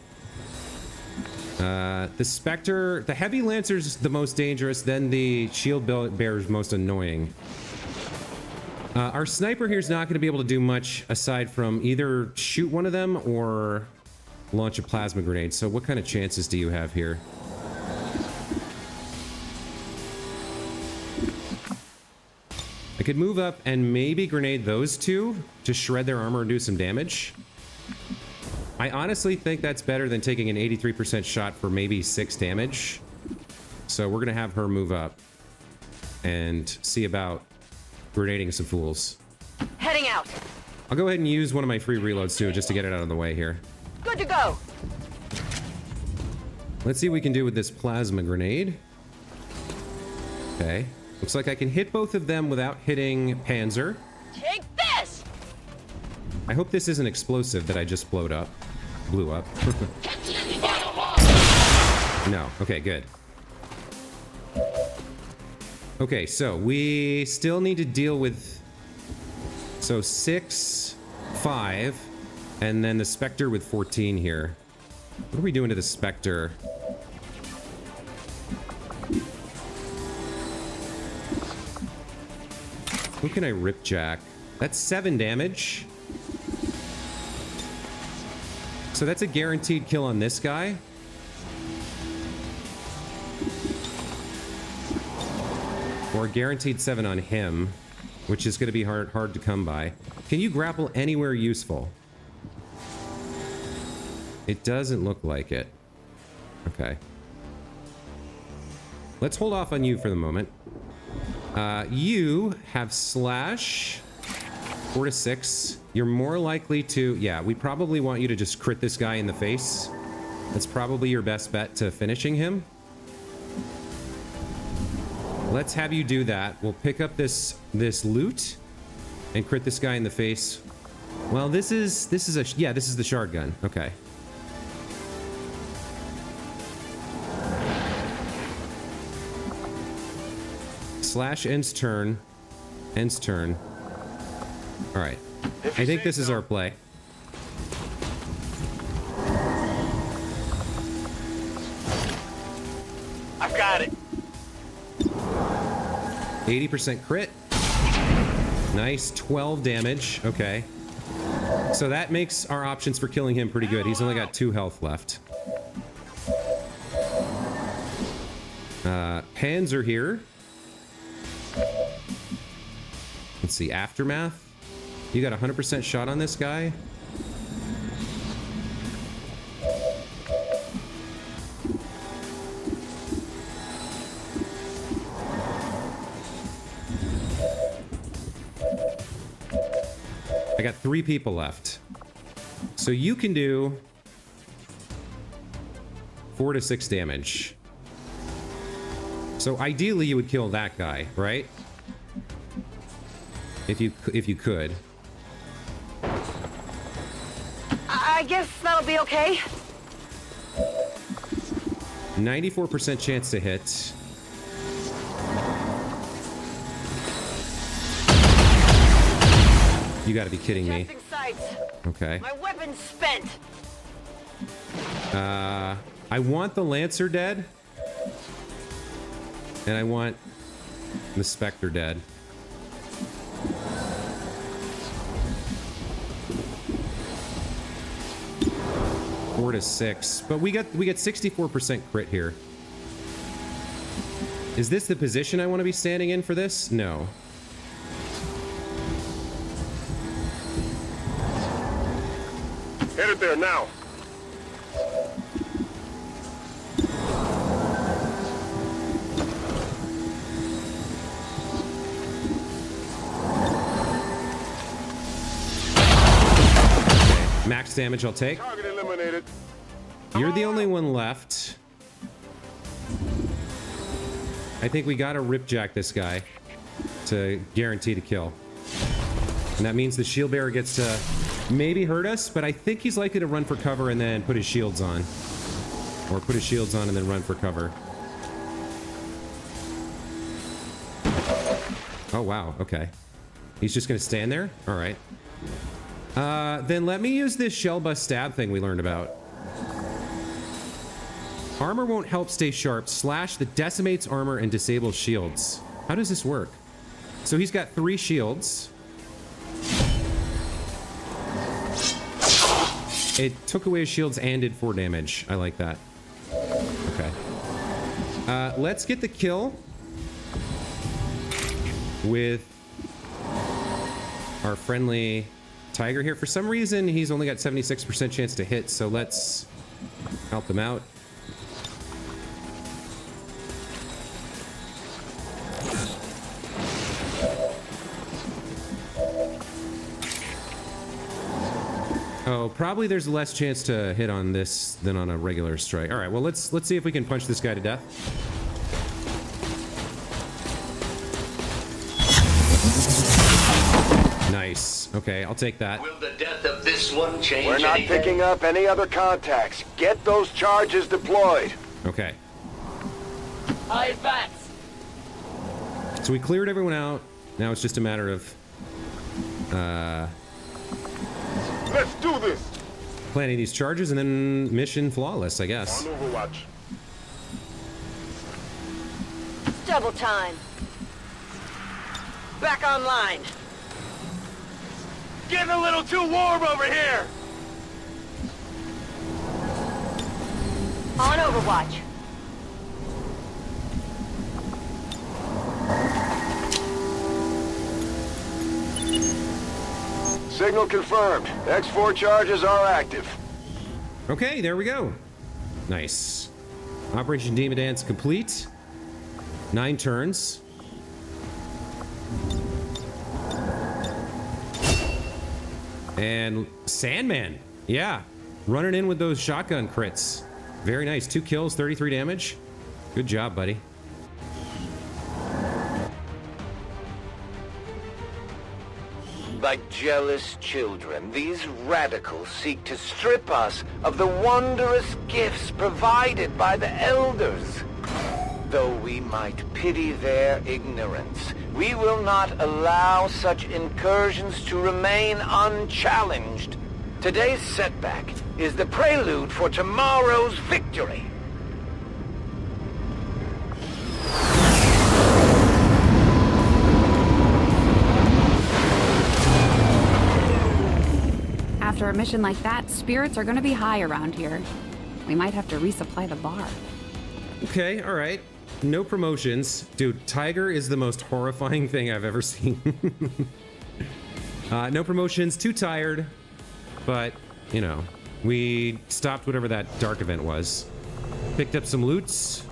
The Spectre, the Heavy Lancer's the most dangerous, then the Shield Bearer's most annoying. Our sniper here is not going to be able to do much aside from either shoot one of them or launch a plasma grenade. So what kind of chances do you have here? I could move up and maybe grenade those 2 to shred their armor and do some damage. I honestly think that's better than taking an 83% shot for maybe 6 damage. So we're going to have her move up and see about grenading some fools. Heading out. I'll go ahead and use one of my free reloads too, just to get it out of the way here. Good to go. Let's see what we can do with this plasma grenade. Okay. Looks like I can hit both of them without hitting Panzer. Take this. I hope this isn't explosive that I just blew up. No. Okay, good. Okay, so we still need to deal with... So 6, 5, and then the Spectre with 14 here. What are we doing to the Spectre? Who can I ripjack? That's 7 damage. So that's a guaranteed kill on this guy. Or a guaranteed 7 on him, which is going to be hard to come by. Can you grapple anywhere useful? It doesn't look like it. Okay. Let's hold off on you for the moment. You have slash 4 to 6. You're more likely to... Yeah, we probably want you to just crit this guy in the face. That's probably your best bet to finishing him. Let's have you do that. We'll pick up this loot and crit this guy in the face. Well, this is the shard gun. Okay. Slash ends turn. Ends turn. All right. I think this is our play. I've got it. 80% crit. Nice. 12 damage. Okay. So that makes our options for killing him pretty good. He's only got 2 health left. Panzer here. Let's see. Aftermath. You got 100% shot on this guy. I got 3 people left. So you can do 4 to 6 damage. So ideally you would kill that guy, right? If you could. I guess that'll be okay. 94% chance to hit. You gotta be kidding me. Testing sights. Okay. My weapon's spent. I want the Lancer dead. And I want the Spectre dead. Four to 6. But we get 64% crit here. Is this the position I want to be standing in for this? No. Headed there now. Okay. Max damage I'll take. Target eliminated. You're the only one left. I think we gotta ripjack this guy to guarantee to kill. And that means the shield bearer gets to maybe hurt us, but I think he's likely to run for cover and then put his shields on. Or put his shields on and then run for cover. Oh, wow. Okay. He's just gonna stand there? Alright. Then let me use this shell bust stab thing we learned about. Armor won't help stay sharp. Slash that decimates armor and disables shields. How does this work? So he's got 3 shields. It took away his shields and did 4 damage. I like that. Okay. Let's get the kill with our friendly tiger here. For some reason, he's only got 76% chance to hit, so let's help him out. Oh, probably there's less chance to hit on this than on a regular strike. All right, well, let's see if we can punch this guy to death. Nice. Okay, I'll take that. Will the death of this one change We're not anything? picking up any other contacts. Get those charges deployed. Okay. I advance. So we cleared everyone out. Now it's just a matter of Let's do this. planning these charges and then mission flawless, I guess. On Overwatch. Double time. Back online. Getting a little too warm over here. On Overwatch. Signal confirmed. X4 charges are active. Okay, there we go. Nice. Operation Demon Dance complete. 9 turns. And Sandman. Yeah. Running in with those shotgun crits. Very nice. 2 kills, 33 damage. Good job, buddy. Like jealous children, these radicals seek to strip us of the wondrous gifts provided by the elders. Though we might pity their ignorance, we will not allow such incursions to remain unchallenged. Today's setback is the prelude for tomorrow's victory. After a mission like that, spirits are gonna be high around here. We might have to resupply the bar. Okay, all right. No promotions. Dude, Tiger is the most horrifying thing I've ever seen. No promotions, too tired. But, you know, we stopped whatever that dark event was. Picked up some loots.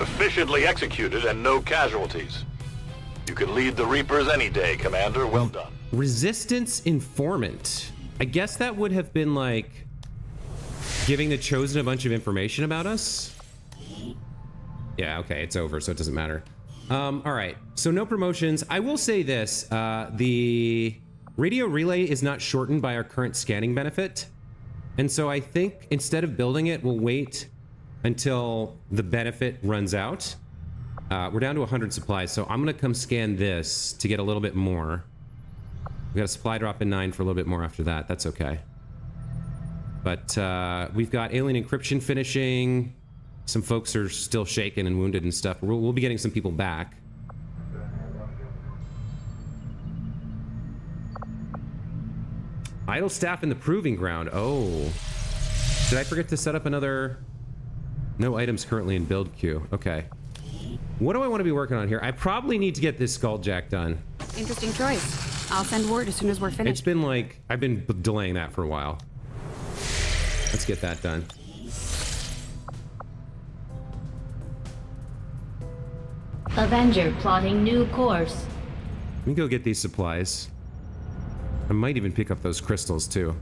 Efficiently executed and no casualties. You can lead the Reapers any day, Commander. Well done. Resistance Informant. I guess that would have been like giving the Chosen a bunch of information about us. Yeah, okay, it's over, so it doesn't matter. All right, so no promotions. I will say this, the radio relay is not shortened by our current scanning benefit. And so I think instead of building it, we'll wait until the benefit runs out. We're down to 100 supplies, so I'm gonna come scan this to get a little bit more. We got a supply drop in 9 for a little bit more after that. That's okay. But we've got alien encryption finishing. Some folks are still shaken and wounded and stuff. We'll be getting some people back. Idle staff in the proving ground. Oh. Did I forget to set up another... No items currently in build queue. Okay. What do I want to be working on here? I probably need to get this Skulljack done. Interesting choice. I'll send word as soon as we're finished. It's been like... I've been delaying that for a while. Let's get that done. Avenger plotting new course. Let me go get these supplies. I might even pick up those crystals too.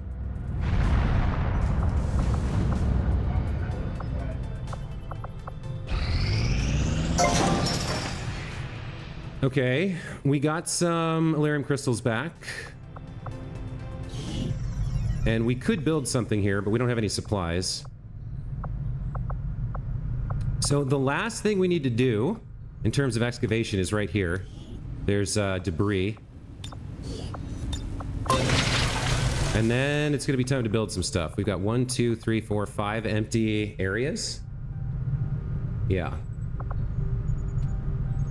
Okay, we got some Elerium crystals back. And we could build something here, but we don't have any supplies. So the last thing we need to do in terms of excavation is right here. There's debris. And then it's gonna be time to build some stuff. We've got 1, 2, 3, 4, 5 empty areas. Yeah.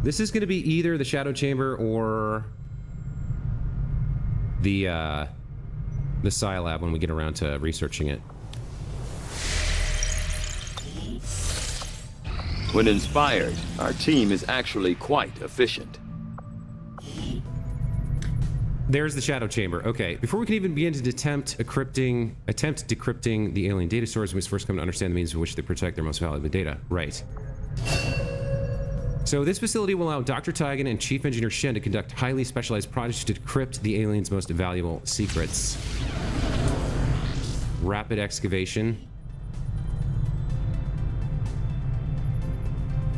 This is gonna be either the Shadow Chamber or the Psi Lab when we get around to researching it. When inspired, our team is actually quite efficient. There's the Shadow Chamber. Okay, before we can even begin to attempt decrypting the alien data stores, we must first come to understand the means in which they protect their most valuable data. Right. So this facility will allow Dr. Taigen and Chief Engineer Shen to conduct highly specialized projects to decrypt the aliens' most valuable secrets. Rapid excavation.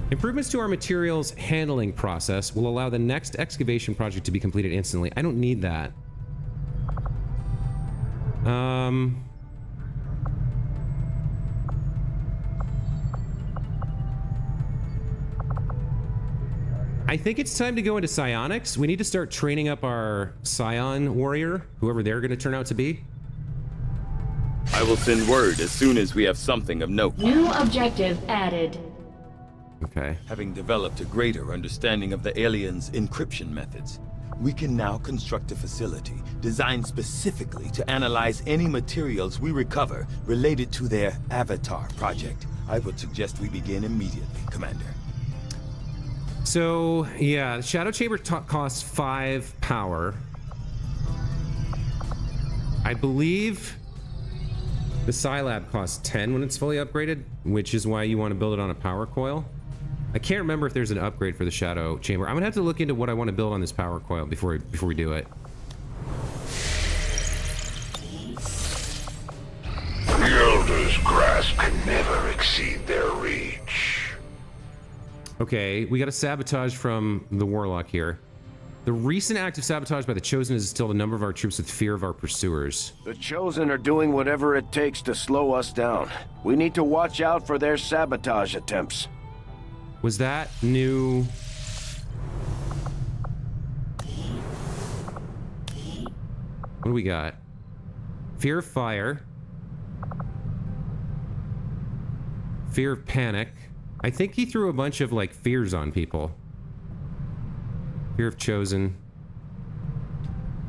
Improvements to our materials handling process will allow the next excavation project to be completed instantly. I don't need that. I think it's time to go into psionics. We need to start training up our Scion warrior, whoever they're going to turn out to be. I will send word as soon as we have something of note. New objective added. Okay. Having developed a greater understanding of the aliens' encryption methods, we can now construct a facility designed specifically to analyze any materials we recover related to their Avatar project. I would suggest we begin immediately, Commander. So, yeah, the Shadow Chamber costs 5 power. I believe the Psi Lab costs 10 when it's fully upgraded, which is why you want to build it on a power coil. I can't remember if there's an upgrade for the Shadow Chamber. I'm gonna have to look into what I want to build on this power coil before we do it. The Elder's grasp can never exceed their reach. Okay, we got a sabotage from the Warlock here. The recent act of sabotage by the Chosen has instilled a number of our troops with fear of our pursuers. The Chosen are doing whatever it takes to slow us down. We need to watch out for their sabotage attempts. Was that new? What do we got? Fear of fire. Fear of panic. I think he threw a bunch of, like, fears on people. Fear of Chosen.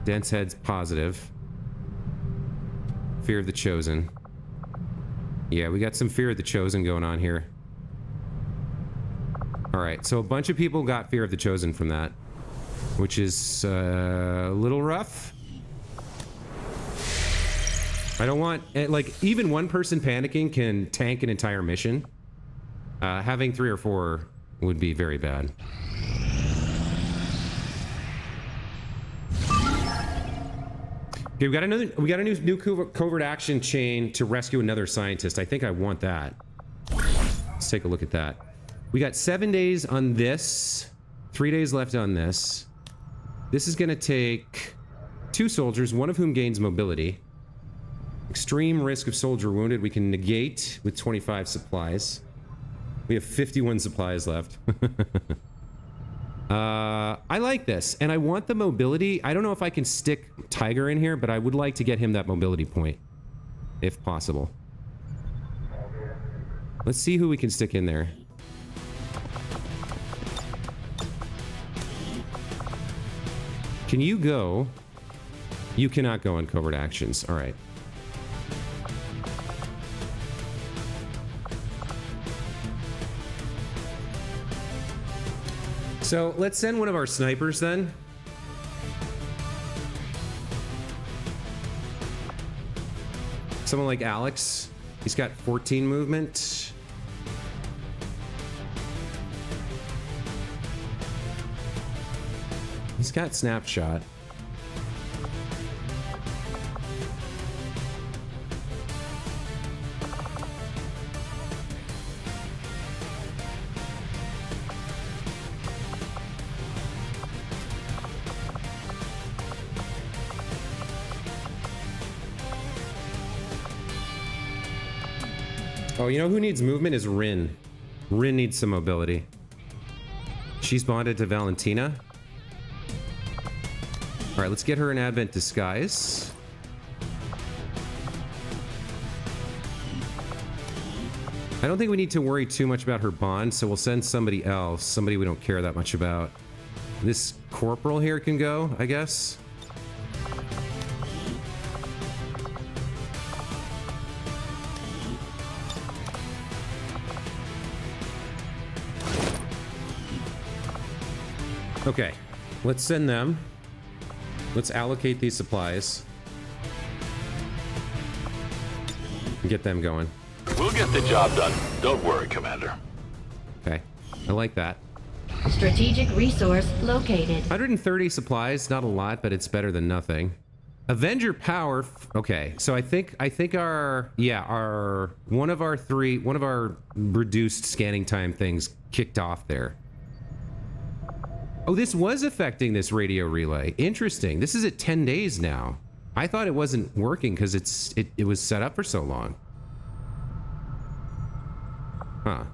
Dense heads positive. Fear of the Chosen. Yeah, we got some fear of the Chosen going on here. Alright, so a bunch of people got fear of the Chosen from that. Which is a little rough. I don't want... like, even one person panicking can tank an entire mission. Having 3 or 4 would be very bad. Okay, we got a new covert action chain to rescue another scientist. I think I want that. Let's take a look at that. We got 7 days on this, 3 days left on this. This is gonna take 2 soldiers, one of whom gains mobility. Extreme risk of soldier wounded, we can negate with 25 supplies. We have 51 supplies left. I like this, and I want the mobility. I don't know if I can stick Tiger in here, but I would like to get him that mobility point, if possible. Let's see who we can stick in there. Can you go? You cannot go on covert actions. All right. So let's send one of our snipers then. Someone like Alex. He's got 14 movement. He's got snapshot. Oh, you know who needs movement is Rin. Rin needs some mobility. She's bonded to Valentina. All right, let's get her an Advent disguise. I don't think we need to worry too much about her bond, so we'll send somebody else, somebody we don't care that much about. This corporal here can go, I guess. Okay, let's send them. Let's allocate these supplies. Get them going. We'll get the job done. Don't worry, Commander. Okay, I like that. Strategic resource located. 130 supplies, not a lot, but it's better than nothing. Avenger power. Okay, so I think our one of our reduced scanning time things kicked off there. Oh, this was affecting this radio relay. Interesting. This is at 10 days now. I thought it wasn't working because it was set up for so long. Huh.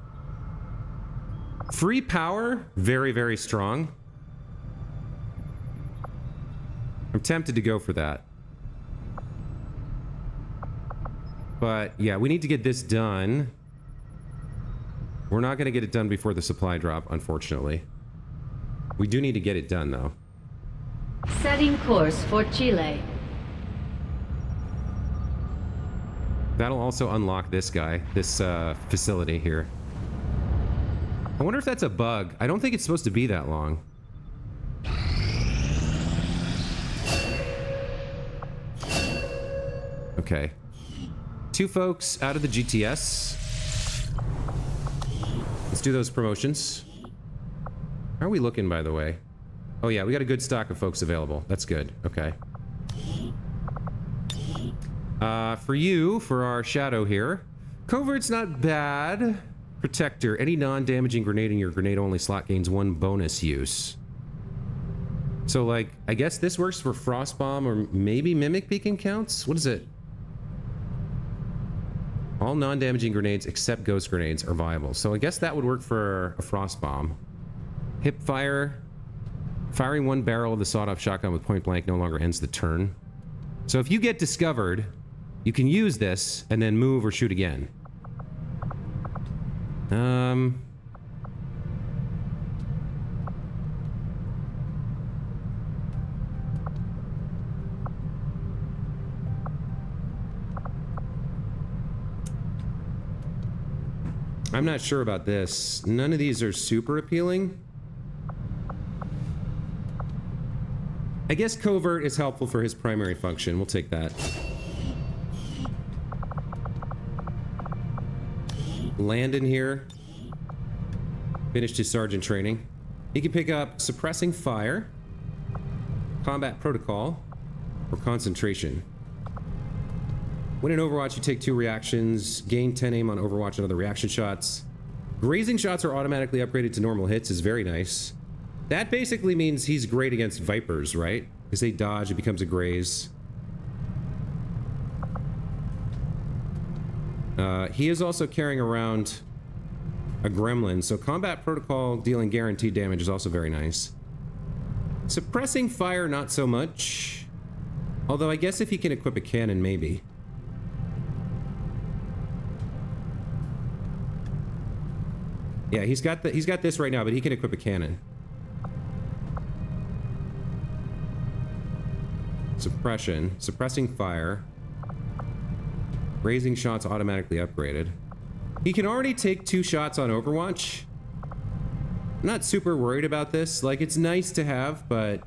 Free power, very, very strong. I'm tempted to go for that. But yeah, we need to get this done. We're not going to get it done before the supply drop, unfortunately. We do need to get it done, though. Setting course for Chile. That'll also unlock this guy, this facility here. I wonder if that's a bug. I don't think it's supposed to be that long. Okay. 2 folks out of the GTS. Let's do those promotions. How are we looking, by the way? Oh yeah, we got a good stock of folks available. That's good. Okay. For our shadow here, covert's not bad. Protector, any non-damaging grenade in your grenade-only slot gains 1 bonus use. So, like, I guess this works for Frost Bomb or maybe Mimic Beacon counts? What is it? All non-damaging grenades except ghost grenades are viable. So I guess that would work for a Frost Bomb. Hip fire. Firing 1 barrel of the sawed-off shotgun with point blank no longer ends the turn. So if you get discovered, you can use this and then move or shoot again. I'm not sure about this. None of these are super appealing. I guess covert is helpful for his primary function. We'll take that. Landon here finished his sergeant training. He can pick up suppressing fire, combat protocol, or concentration. When in Overwatch, you take 2 reactions, gain 10 aim on Overwatch and other reaction shots. Grazing shots are automatically upgraded to normal hits is very nice. That basically means he's great against Vipers, right? Because they dodge, it becomes a graze. He is also carrying around a gremlin. So combat protocol dealing guaranteed damage is also very nice. Suppressing fire, not so much. Although I guess if he can equip a cannon, maybe. Yeah, he's got this right now, but he can equip a cannon. Suppression, suppressing fire. Raising shots automatically upgraded. He can already take 2 shots on Overwatch. I'm not super worried about this. Like, it's nice to have, but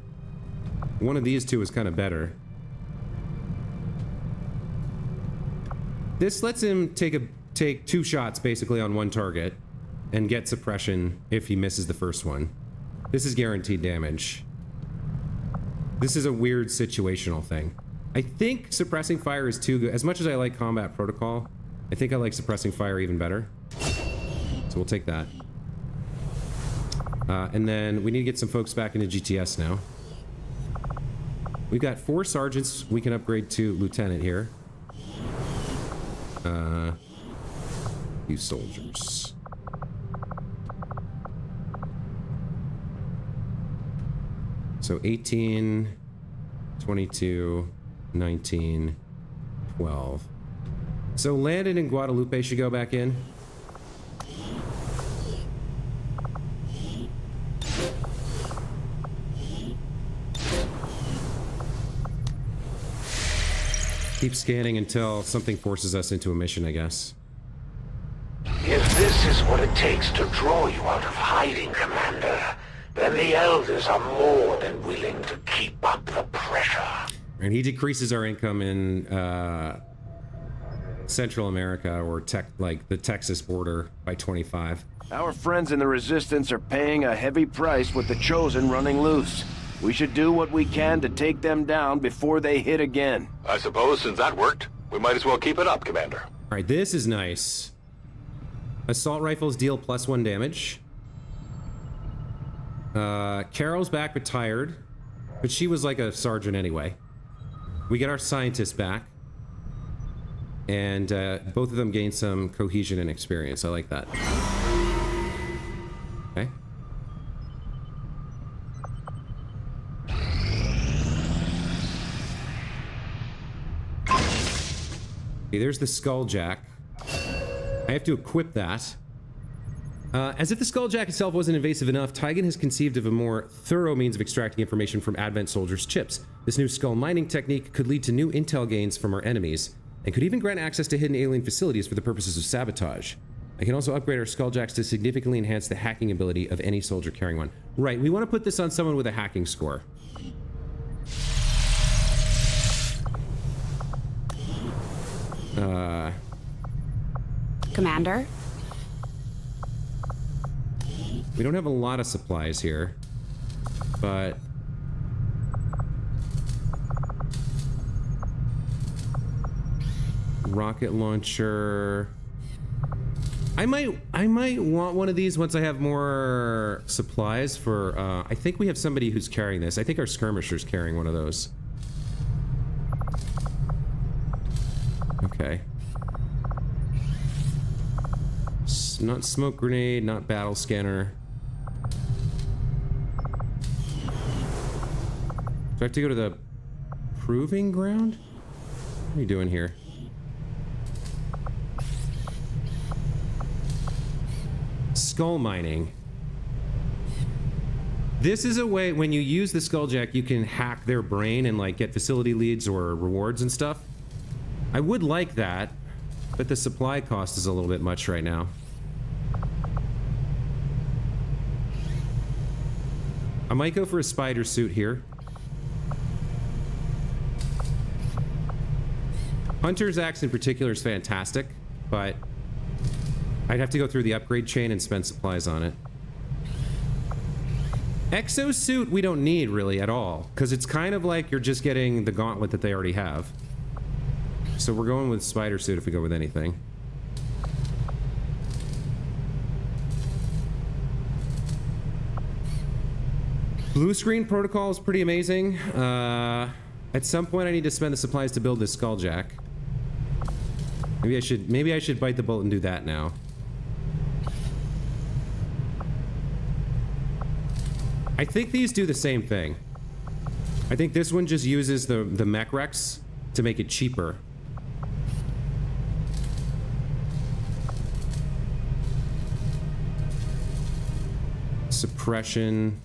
one of these 2 is kind of better. This lets him take 2 shots basically on 1 target and get suppression if he misses the first one. This is guaranteed damage. This is a weird situational thing. I think suppressing fire is too good. As much as I like combat protocol, I think I like suppressing fire even better. So we'll take that. And then we need to get some folks back into GTS now. We've got 4 sergeants we can upgrade to lieutenant here. Few soldiers. So 18, 22, 19, 12. So Landon and Guadalupe should go back in. Keep scanning until something forces us into a mission, I guess. If this is what it takes to draw you out of hiding, Commander, then the Elders are more than willing to keep up the pressure. And he decreases our income in Central America, or like the Texas border, by 25. Our friends in the Resistance are paying a heavy price with the Chosen running loose. We should do what we can to take them down before they hit again. I suppose since that worked, we might as well keep it up, Commander. All right, this is nice. Assault rifles deal +1 damage. Carol's back retired, but she was like a sergeant anyway. We get our scientists back, and both of them gain some cohesion and experience. I like that. Okay. Okay, there's the Skulljack. I have to equip that. As if the Skulljack itself wasn't invasive enough, Tygan has conceived of a more thorough means of extracting information from Advent soldiers' chips. This new skull mining technique could lead to new intel gains from our enemies, and could even grant access to hidden alien facilities for the purposes of sabotage. I can also upgrade our Skulljacks to significantly enhance the hacking ability of any soldier carrying one. Right, we want to put this on someone with a hacking score. Commander? We don't have a lot of supplies here, but rocket launcher. I might want one of these once I have more supplies for, I think we have somebody who's carrying this. I think our skirmisher's carrying one of those. Okay. Not smoke grenade, not battle scanner. Do I have to go to the proving ground? What are you doing here? Skull mining. This is a way, when you use the Skulljack, you can hack their brain and like get facility leads or rewards and stuff. I would like that, but the supply cost is a little bit much right now. I might go for a spider suit here. Hunter's Axe in particular is fantastic, but I'd have to go through the upgrade chain and spend supplies on it. Exosuit we don't need really at all, because it's kind of like you're just getting the gauntlet that they already have. So we're going with spider suit if we go with anything. Blue screen protocol is pretty amazing. At some point I need to spend the supplies to build this Skulljack. Maybe I should bite the bullet and do that now. I think these do the same thing. I think this one just uses the mech wrecks to make it cheaper. Suppression.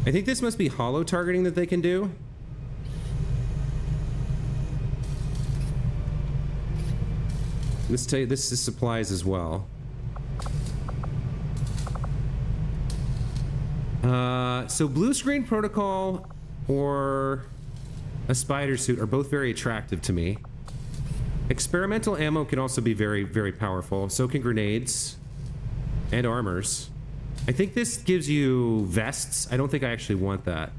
I think this must be hollow targeting that they can do. This is supplies as well. So blue screen protocol or a spider suit are both very attractive to me. Experimental ammo can also be very, very powerful. So can grenades and armors. I think this gives you vests. I don't think I actually want that.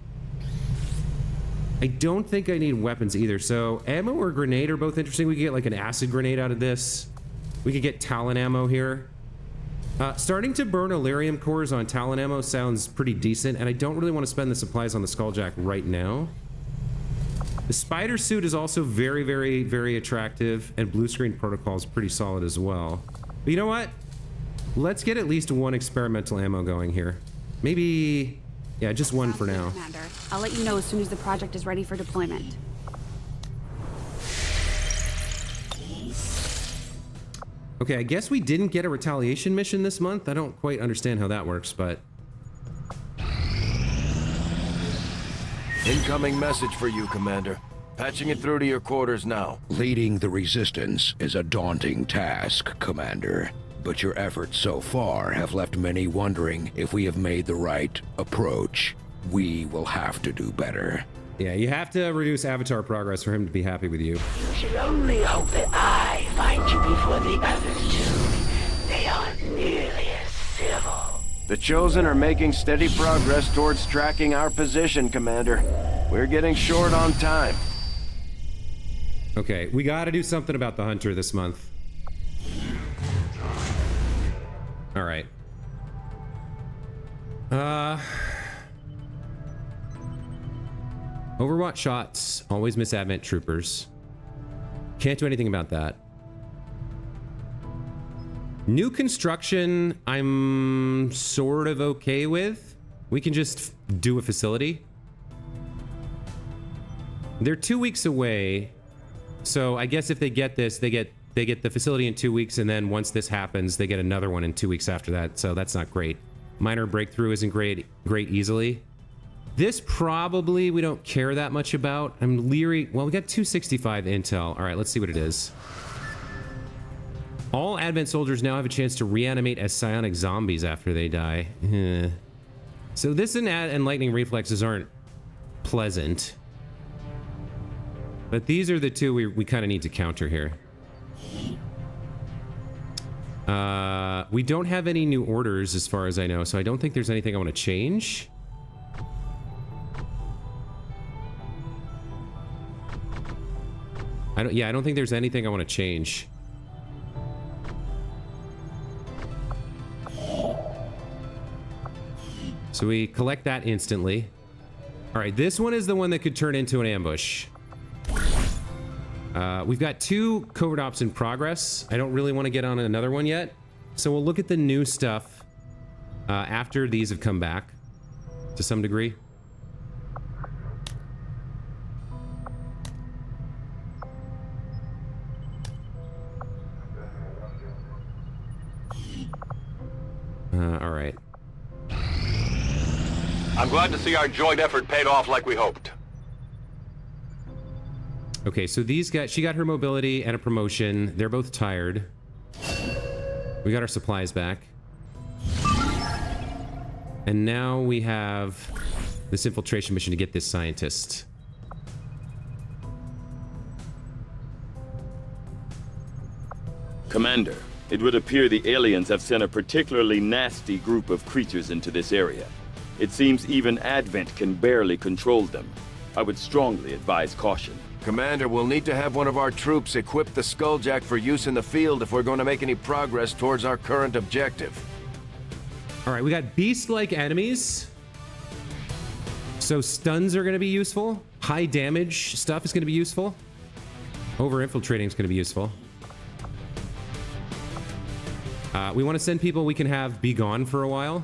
I don't think I need weapons either. So ammo or grenade are both interesting. We could get like an acid grenade out of this. We could get Talon ammo here. Starting to burn Elerium cores on Talon ammo sounds pretty decent, and I don't really want to spend the supplies on the Skulljack right now. The spider suit is also very, very, very attractive, and blue screen protocol is pretty solid as well. But you know what? Let's get at least one experimental ammo going here. Maybe, yeah, just one for now. Commander, I'll let you know as soon as the project is ready for deployment. Okay, I guess we didn't get a retaliation mission this month. I don't quite understand how that works, but... Incoming message for you, Commander. Patching it through to your quarters now. Leading the Resistance is a daunting task, Commander. But your efforts so far have left many wondering if we have made the right approach. We will have to do better. Yeah, you have to reduce Avatar progress for him to be happy with you. You should only hope that I find you before the others do. They aren't nearly as civil. The Chosen are making steady progress towards tracking our position, Commander. We're getting short on time. Okay, we gotta do something about the Hunter this month. Alright. Overwatch shots always miss Advent troopers. Can't do anything about that. New construction, I'm sort of okay with. We can just do a facility. They're 2 weeks away. So I guess if they get this, they get the facility in 2 weeks, and then once this happens, they get another one in 2 weeks after that. So that's not great. Minor breakthrough isn't great easily. This probably we don't care that much about. I'm leery. Well, we got 265 intel. All right, let's see what it is. All Advent soldiers now have a chance to reanimate as psionic zombies after they die. So this and lightning reflexes aren't pleasant. But these are the two we kind of need to counter here. We don't have any new orders as far as I know, so I don't think there's anything I want to change. I don't think there's anything I want to change. So we collect that instantly. All right, this one is the one that could turn into an ambush. We've got 2 covert ops in progress. I don't really want to get on another one yet. So we'll look at the new stuff after these have come back to some degree. All right. I'm glad to see our joint effort paid off like we hoped. Okay, so she got her mobility and a promotion. They're both tired. We got our supplies back. And now we have this infiltration mission to get this scientist. Commander, it would appear the aliens have sent a particularly nasty group of creatures into this area. It seems even Advent can barely control them. I would strongly advise caution. Commander, we'll need to have one of our troops equip the Skulljack for use in the field if we're going to make any progress towards our current objective. All right, we got beast-like enemies. So stuns are going to be useful. High damage stuff is going to be useful. Over-infiltrating is going to be useful. We want to send people we can have be gone for a while.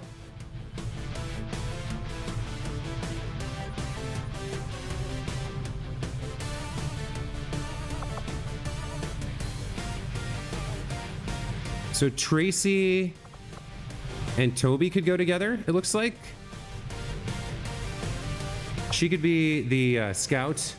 So Tracy and Toby could go together, it looks like. She could be the scout.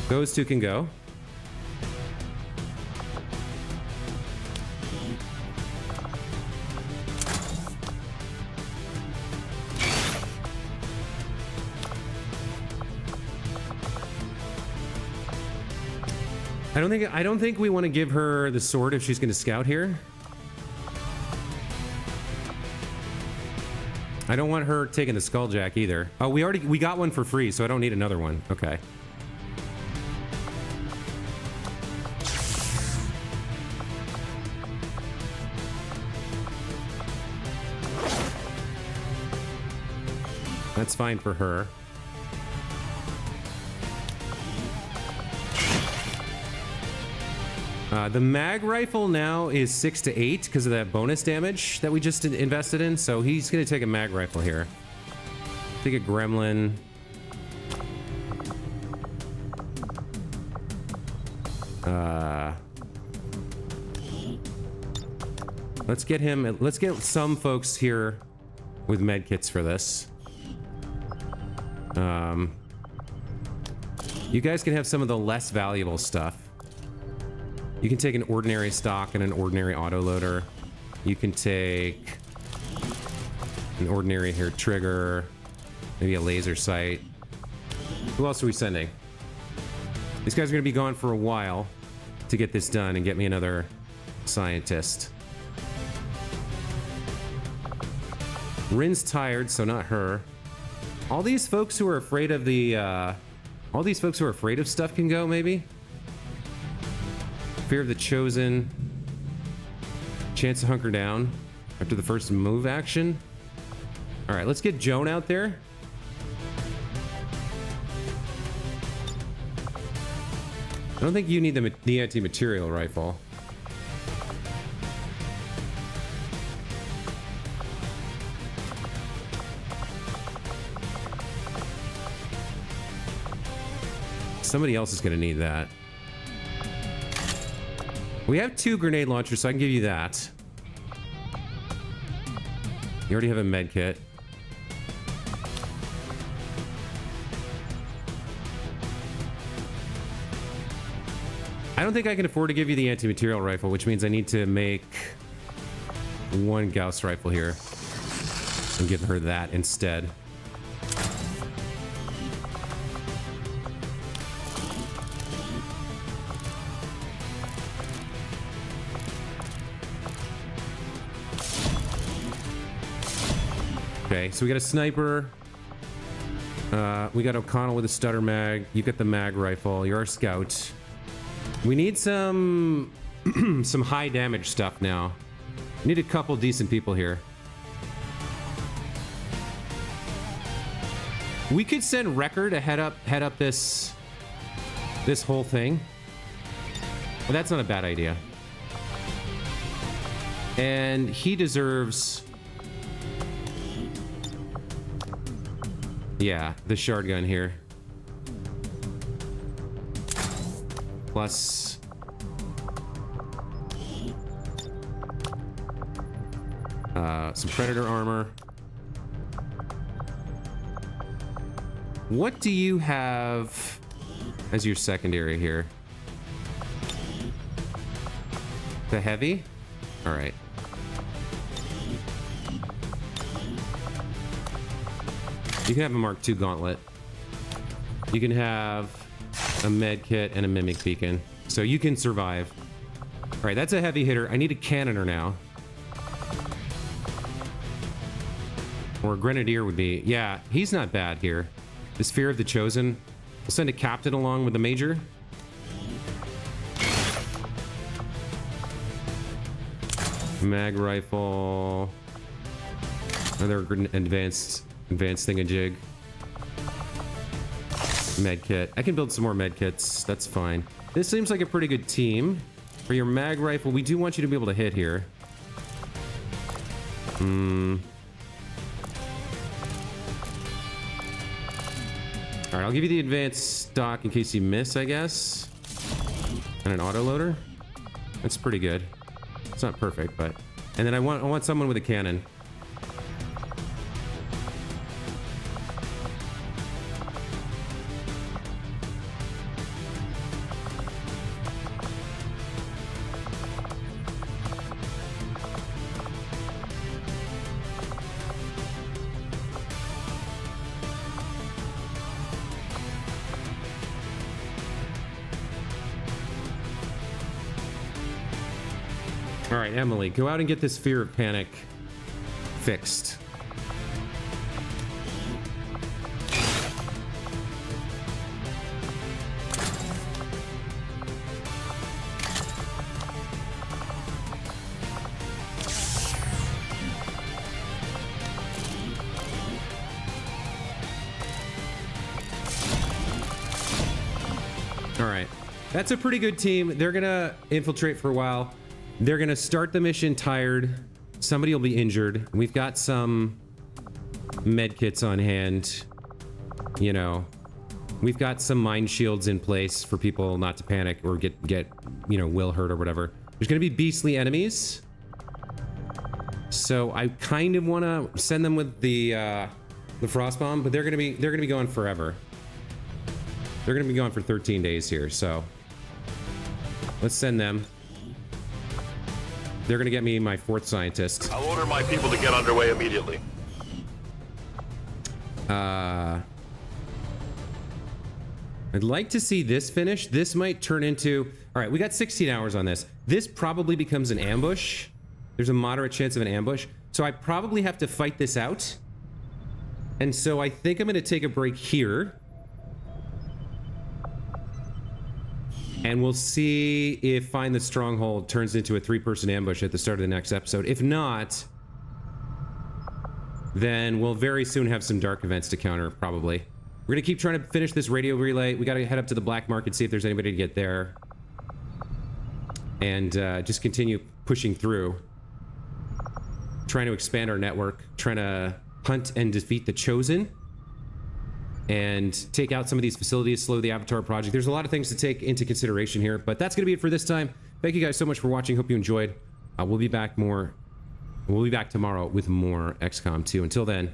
Those two can go. I don't think we want to give her the sword if she's going to scout here. I don't want her taking the skulljack either. Oh, we got one for free, so I don't need another one. Okay. That's fine for her. The mag rifle now is 6 to 8 because of that bonus damage that we just invested in. So he's going to take a mag rifle here. Take a gremlin. Let's get him. Let's get some folks here with med kits for this. You guys can have some of the less valuable stuff. You can take an ordinary stock and an ordinary autoloader. You can take an ordinary hair trigger, maybe a laser sight. Who else are we sending? These guys are going to be gone for a while to get this done and get me another scientist. Rin's tired, so not her. All these folks who are afraid of all these folks who are afraid of stuff can go, maybe? Fear of the Chosen. Chance to hunker down after the first move action. All right, let's get Joan out there. I don't think you need the anti-material rifle. Somebody else is going to need that. We have 2 grenade launchers, so I can give you that. You already have a med kit. I don't think I can afford to give you the anti-material rifle, which means I need to make 1 Gauss rifle here and give her that instead. Okay, so we got a sniper. We got O'Connell with a stutter mag. You got the mag rifle. You're our scout. We need some some high damage stuff now. We need a couple decent people here. We could send Wrecker to head up this whole thing. Well, that's not a bad idea. And he deserves, yeah, the shard gun here. Plus some Predator armor. What do you have as your secondary here? The heavy? All right. You can have a Mark II gauntlet. You can have a med kit and a mimic beacon. So you can survive. All right, that's a heavy hitter. I need a cannoner now. Or a grenadier would be, yeah, he's not bad here. This Fear of the Chosen. We'll send a captain along with the major. Mag rifle. Another advanced Advanced thingamajig. Medkit. I can build some more medkits. That's fine. This seems like a pretty good team. For your mag rifle, we do want you to be able to hit here. Alright, I'll give you the advanced stock in case you miss, I guess. And an autoloader. That's pretty good. It's not perfect, but... And then I want someone with a cannon. All right, Emily, go out and get this fear of panic fixed. All right, that's a pretty good team. They're gonna infiltrate for a while. They're gonna start the mission tired. Somebody will be injured. We've got some med kits on hand. You know, we've got some mind shields in place for people not to panic or get you know, will hurt or whatever. There's gonna be beastly enemies. So I kind of want to send them with the frost bomb, but they're gonna be going forever. They're gonna be gone for 13 days here. So let's send them. They're gonna get me my 4th scientist. I'll order my people to get underway immediately. I'd like to see this finish. This might turn into... All right, we got 16 hours on this. This probably becomes an ambush. There's a moderate chance of an ambush. So I probably have to fight this out. And so I think I'm gonna take a break here. And we'll see if Find the Stronghold turns into a 3-person ambush at the start of the next episode. If not, then we'll very soon have some dark events to counter, probably. We're gonna keep trying to finish this radio relay. We gotta head up to the black market, see if there's anybody to get there. And just continue pushing through. Trying to expand our network. Trying to hunt and defeat the Chosen. And take out some of these facilities, slow the Avatar project. There's a lot of things to take into consideration here, but that's gonna be it for this time. Thank you guys so much for watching. Hope you enjoyed. We'll be back tomorrow with more XCOM 2. Until then,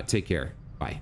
take care. Bye.